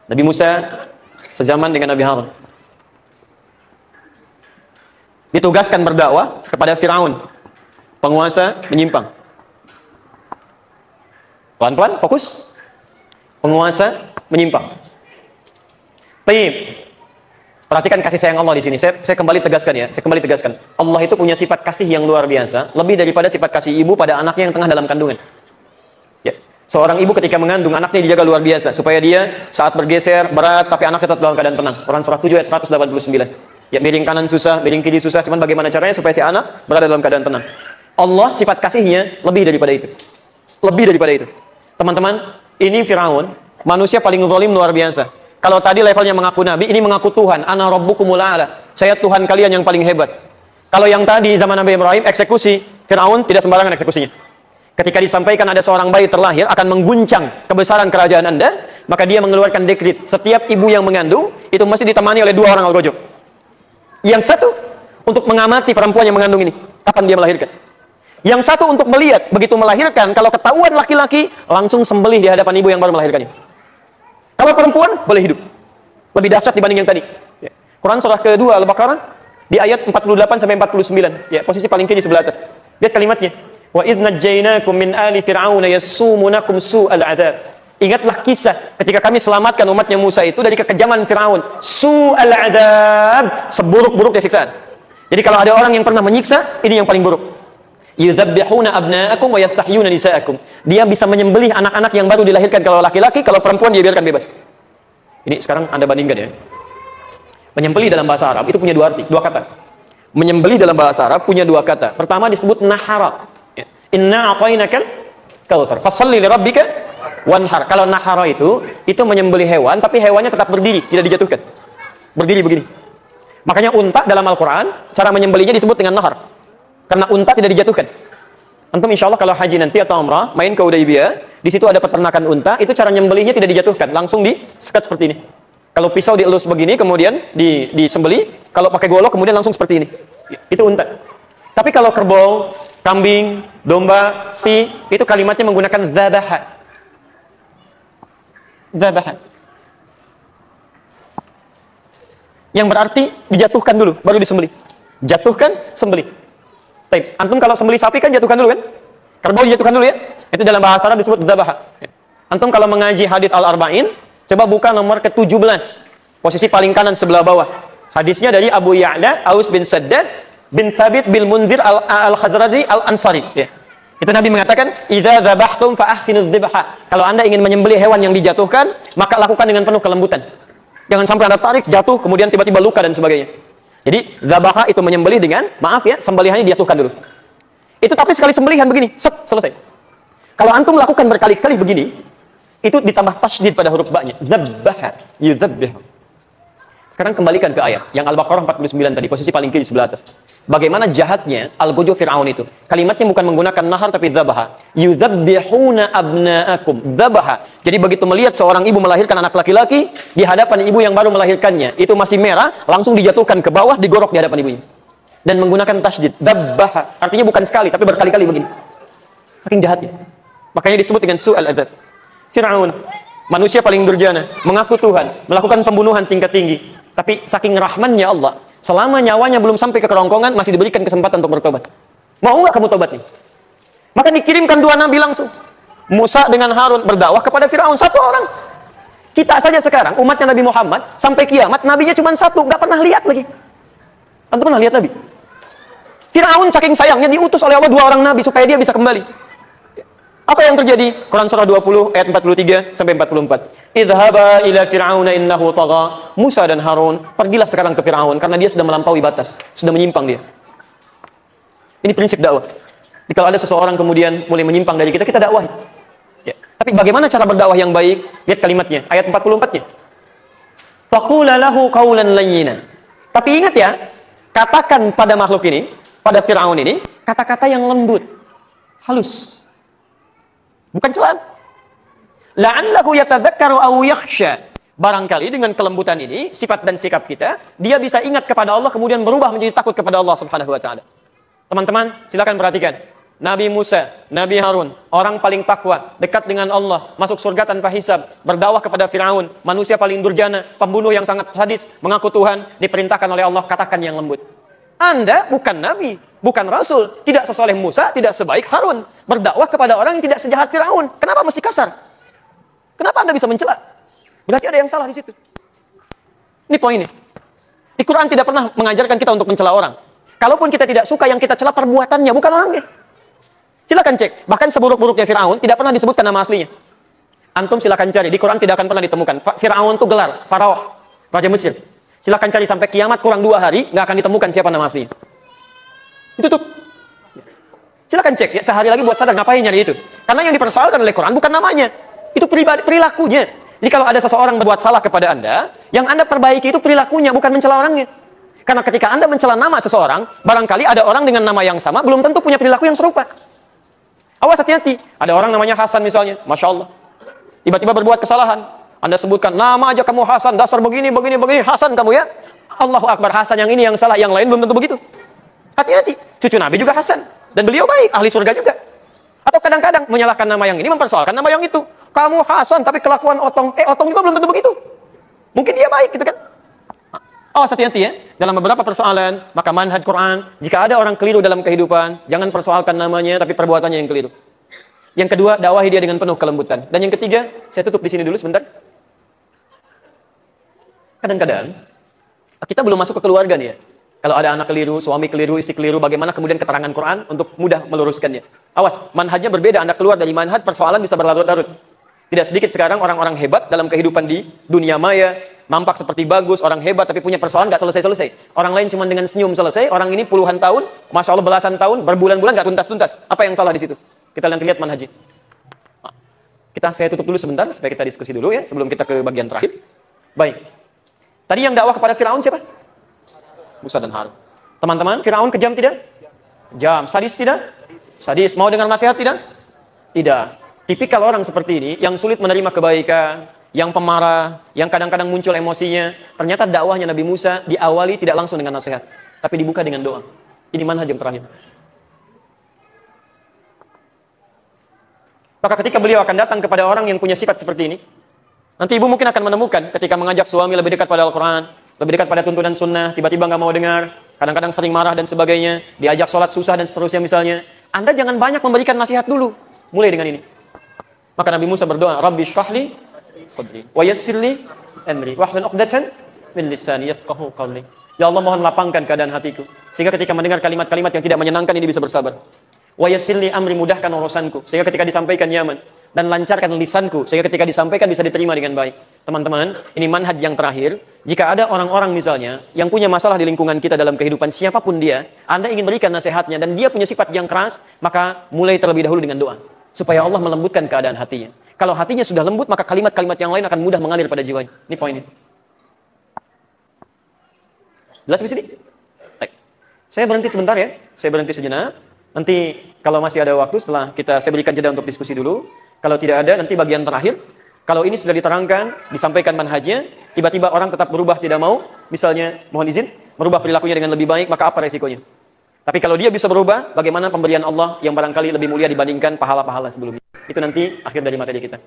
Nabi Musa sejaman dengan Nabi Harun. Ditugaskan berdakwah kepada Firaun, penguasa menyimpang. Pelan-pelan, fokus. Penguasa menyimpang. Taib. Perhatikan kasih sayang Allah di sini. Saya kembali tegaskan ya. Saya kembali tegaskan. Allah itu punya sifat kasih yang luar biasa, lebih daripada sifat kasih ibu pada anaknya yang tengah dalam kandungan. Ya. Seorang ibu ketika mengandung, anaknya dijaga luar biasa supaya dia saat bergeser berat tapi anaknya tetap dalam keadaan tenang. Quran surah 7 ayat 189. Ya, miring kanan susah, miring kiri susah, cuman bagaimana caranya supaya si anak berada dalam keadaan tenang. Allah sifat kasihnya lebih daripada itu. Lebih daripada itu. Teman-teman, ini Firaun, manusia paling zalim luar biasa. Kalau tadi levelnya mengaku nabi, ini mengaku Tuhan. Ana rabbukumul a'la. Saya Tuhan kalian yang paling hebat. Kalau yang tadi zaman Nabi Ibrahim eksekusi, Firaun tidak sembarangan eksekusinya. Ketika disampaikan ada seorang bayi terlahir akan mengguncang kebesaran kerajaan Anda, maka dia mengeluarkan dekret. Setiap ibu yang mengandung itu mesti ditemani oleh 2 orang al-gojok. Yang satu untuk mengamati perempuan yang mengandung ini, kapan dia melahirkan. Yang satu untuk melihat, begitu melahirkan, kalau ketahuan laki-laki, langsung sembelih di hadapan ibu yang baru melahirkannya. Kalau perempuan, boleh hidup. Lebih dahsyat dibanding yang tadi. Ya. Quran surah kedua Al-Baqarah, di ayat 48 sampai 49. Ya, posisi paling kiri sebelah atas. Lihat kalimatnya. Wa idh najjaynakum min ali fir'auna yassumunakum su'al 'adzab. Ingatlah kisah ketika kami selamatkan umatnya Musa itu dari kekejaman Firaun. Su'al 'adzab, seburuk-buruknya siksaan. Jadi kalau ada orang yang pernah menyiksa, ini yang paling buruk. Yudzabbihuna abna'akum wa yastahyuna nisa'akum. Dia bisa menyembelih anak-anak yang baru dilahirkan kalau laki-laki, kalau perempuan dia biarkan bebas. Ini sekarang Anda bandingkan ya. Menyembelih dalam bahasa Arab itu punya 2 arti, 2 kata. Menyembelih dalam bahasa Arab punya 2 kata. Pertama disebut nahara. Inna a'tainakal kautsar. Fashalli li rabbika wanhar. Kalau nahara itu menyembelih hewan tapi hewannya tetap berdiri, tidak dijatuhkan. Berdiri begini. Makanya unta dalam Al-Qur'an cara menyembelihnya disebut dengan nahar. Karena unta tidak dijatuhkan. Antum insya Allah kalau haji nanti atau umrah, main ke Hudaybiyah, di situ ada peternakan unta, itu cara nyembelihnya tidak dijatuhkan, langsung disekat seperti ini. Kalau pisau dielus begini, kemudian disembelih, kalau pakai golok kemudian langsung seperti ini. Itu unta. Tapi kalau kerbau, kambing, domba, sapi, itu kalimatnya menggunakan dzabaha. Dzabaha. Yang berarti dijatuhkan dulu, baru disembelih. Jatuhkan, sembelih. Baik, antum kalau sembelih sapi kan jatuhkan dulu kan? Kerbau dijatuhkan dulu ya. Itu dalam bahasa Arab disebut dzabaha. Antum kalau mengaji hadits Al-Arba'in, coba buka nomor ke-17. Posisi paling kanan sebelah bawah. Hadisnya dari Abu Ya'la, Aus bin Saddad, bin Thabit bil Munzir al-Khazraji al-Ansari. Ya. Itu Nabi mengatakan, "Idza dzabahtum fa ahsinudz dzibha." Kalau Anda ingin menyembelih hewan yang dijatuhkan, maka lakukan dengan penuh kelembutan. Jangan sampai Anda tarik, jatuh, kemudian tiba-tiba luka dan sebagainya. Jadi, dzabaha itu menyembelih dengan, maaf ya, sembelihannya dijatuhkan dulu. Itu tapi sekali sembelihan begini, set, selesai. Kalau antum lakukan berkali-kali begini, itu ditambah tasydid pada huruf ba-nya. Dzabbaha, yudzabbihu. Sekarang kembalikan ke ayat yang Al-Baqarah 49 tadi, posisi paling kiri sebelah atas. Bagaimana jahatnya algojo Fir'aun itu. Kalimatnya bukan menggunakan nahar tapi dzabaha. Yudzabbihuna abna'akum. Dzabaha. Jadi begitu melihat seorang ibu melahirkan anak laki-laki di hadapan ibu yang baru melahirkannya, itu masih merah, langsung dijatuhkan ke bawah, digorok di hadapan ibunya. Dan menggunakan tasydid. Dzabbaha. Artinya bukan sekali tapi berkali-kali begini. Saking jahatnya. Makanya disebut dengan su'al adzab. Fir'aun, manusia paling durjana, mengaku Tuhan, melakukan pembunuhan tingkat tinggi. Tapi saking rahmannya Allah, selama nyawanya belum sampai ke kerongkongan, masih diberikan kesempatan untuk bertobat. Mau nggak kamu tobat nih? Maka dikirimkan dua nabi langsung. Musa dengan Harun berdakwah kepada Fir'aun, satu orang. Kita saja sekarang, umatnya Nabi Muhammad, sampai kiamat, nabinya cuma satu, nggak pernah lihat lagi. Antum pernah lihat nabi? Fir'aun saking sayangnya diutus oleh Allah dua orang nabi, supaya dia bisa kembali. Apa yang terjadi? Quran surah 20 ayat 43 sampai 44. Idhaba ila fir'auna innahu tagha. Musa dan Harun, pergilah sekarang ke Fir'aun karena dia sudah melampaui batas, sudah menyimpang dia. Ini prinsip dakwah. Jadi kalau ada seseorang kemudian mulai menyimpang dari kita, kita dakwahi. Ya. Tapi bagaimana cara berdakwah yang baik? Lihat kalimatnya, ayat 44-nya. Faqula lahu qawlan layyinan. Tapi ingat ya, katakan pada makhluk ini, pada Fir'aun ini, kata-kata yang lembut, halus. Bukan celaan. La'allahu yatadzakkaru aw yakhsha. Barangkali dengan kelembutan ini, sifat dan sikap kita, dia bisa ingat kepada Allah kemudian berubah menjadi takut kepada Allah Subhanahu wa taala. Teman-teman, silakan perhatikan. Nabi Musa, Nabi Harun, orang paling takwa, dekat dengan Allah, masuk surga tanpa hisab, berdakwah kepada Fir'aun, manusia paling durjana, pembunuh yang sangat sadis, mengaku Tuhan, diperintahkan oleh Allah katakan yang lembut. Anda bukan nabi, bukan rasul, tidak sesoleh Musa, tidak sebaik Harun. Berdakwah kepada orang yang tidak sejahat Fir'aun. Kenapa mesti kasar? Kenapa Anda bisa mencela? Berarti ada yang salah di situ. Ini poinnya. Di Quran tidak pernah mengajarkan kita untuk mencela orang. Kalaupun kita tidak suka yang kita cela perbuatannya, bukan orangnya. Silakan cek. Bahkan seburuk-buruknya Fir'aun tidak pernah disebutkan nama aslinya. Antum silakan cari. Di Quran tidak akan pernah ditemukan. Fir'aun itu gelar, Faraoh, Raja Mesir. Silakan cari sampai kiamat kurang 2 hari, nggak akan ditemukan siapa nama aslinya. Itu tuh. Silakan cek ya, sehari lagi buat sadar ngapain nyari itu. Karena yang dipersoalkan oleh Quran bukan namanya. Itu perilakunya. Jadi kalau ada seseorang berbuat salah kepada Anda, yang Anda perbaiki itu perilakunya, bukan mencela orangnya. Karena ketika Anda mencela nama seseorang, barangkali ada orang dengan nama yang sama, belum tentu punya perilaku yang serupa. Awas hati-hati. Ada orang namanya Hasan misalnya, Masya Allah. Tiba-tiba berbuat kesalahan. Anda sebutkan, nama aja kamu Hasan, dasar begini, Hasan kamu ya. Allahu Akbar, Hasan yang ini yang salah, yang lain belum tentu begitu. Hati-hati, cucu Nabi juga Hasan. Dan beliau baik, ahli surga juga. Atau kadang-kadang menyalahkan nama yang ini, mempersoalkan nama yang itu. Kamu Hasan, tapi kelakuan Otong. Otong juga belum tentu begitu. Mungkin dia baik gitu kan. Oh, hati-hati ya. Dalam beberapa persoalan, maka manhaj Quran, jika ada orang keliru dalam kehidupan, jangan persoalkan namanya, tapi perbuatannya yang keliru. Yang kedua, dakwahi dia dengan penuh kelembutan. Dan yang ketiga, saya tutup di sini dulu sebentar. Kadang-kadang, kita belum masuk ke keluarga nih ya. Kalau ada anak keliru, suami keliru, istri keliru, bagaimana kemudian keterangan Quran untuk mudah meluruskannya. Awas, manhajnya berbeda. Anda keluar dari manhaj, persoalan bisa berlarut-larut. Tidak sedikit sekarang orang-orang hebat dalam kehidupan di dunia maya, nampak seperti bagus, orang hebat, tapi punya persoalan nggak selesai-selesai. Orang lain cuma dengan senyum selesai, orang ini puluhan tahun, Masya Allah belasan tahun, berbulan-bulan nggak tuntas-tuntas. Apa yang salah di situ? Kita lihat manhajnya. Saya tutup dulu sebentar, supaya kita diskusi dulu ya, sebelum kita ke bagian terakhir. Baik. Tadi yang dakwah kepada Fir'aun siapa? Musa dan Harun. Teman-teman, Fir'aun kejam tidak? Kejam. Sadis tidak? Sadis. Mau dengar nasihat tidak? Tidak. Tipikal orang seperti ini, yang sulit menerima kebaikan, yang pemarah, yang kadang-kadang muncul emosinya. Ternyata dakwahnya Nabi Musa diawali tidak langsung dengan nasihat, tapi dibuka dengan doa. Ini manhaj yang terakhir. Maka ketika beliau akan datang kepada orang yang punya sifat seperti ini, nanti ibu mungkin akan menemukan ketika mengajak suami lebih dekat pada Al-Quran, lebih dekat pada tuntunan sunnah, tiba-tiba nggak mau dengar, kadang-kadang sering marah dan sebagainya, diajak sholat susah dan seterusnya misalnya, Anda jangan banyak memberikan nasihat dulu, mulai dengan ini. Maka Nabi Musa berdoa, Rabbi shrahli sadri wa yassirli amri wahlul 'uqdatan min lisani yafqahu qawli. Ya Allah, mohon lapangkan keadaan hatiku sehingga ketika mendengar kalimat-kalimat yang tidak menyenangkan ini bisa bersabar. Wa yassirli amri, mudahkan urusanku sehingga ketika disampaikan nyaman, dan lancarkan lisanku sehingga ketika disampaikan bisa diterima dengan baik. Teman-teman, ini manhaj yang terakhir. Jika ada orang-orang misalnya yang punya masalah di lingkungan kita dalam kehidupan, siapapun dia, Anda ingin berikan nasihatnya dan dia punya sifat yang keras, maka mulai terlebih dahulu dengan doa supaya Allah melembutkan keadaan hatinya. Kalau hatinya sudah lembut, maka kalimat-kalimat yang lain akan mudah mengalir pada jiwanya. Ini poin ini. Jelas di sini? Baik. Saya berhenti sebentar ya. Saya berhenti sejenak. Nanti kalau masih ada waktu setelah saya berikan jeda untuk diskusi dulu. Kalau tidak ada, nanti bagian terakhir. Kalau ini sudah diterangkan, disampaikan manhajnya, tiba-tiba orang tetap berubah tidak mau, misalnya mohon izin, merubah perilakunya dengan lebih baik, maka apa resikonya? Tapi kalau dia bisa berubah, bagaimana pemberian Allah yang barangkali lebih mulia dibandingkan pahala-pahala sebelumnya? Itu nanti akhir dari materi kita.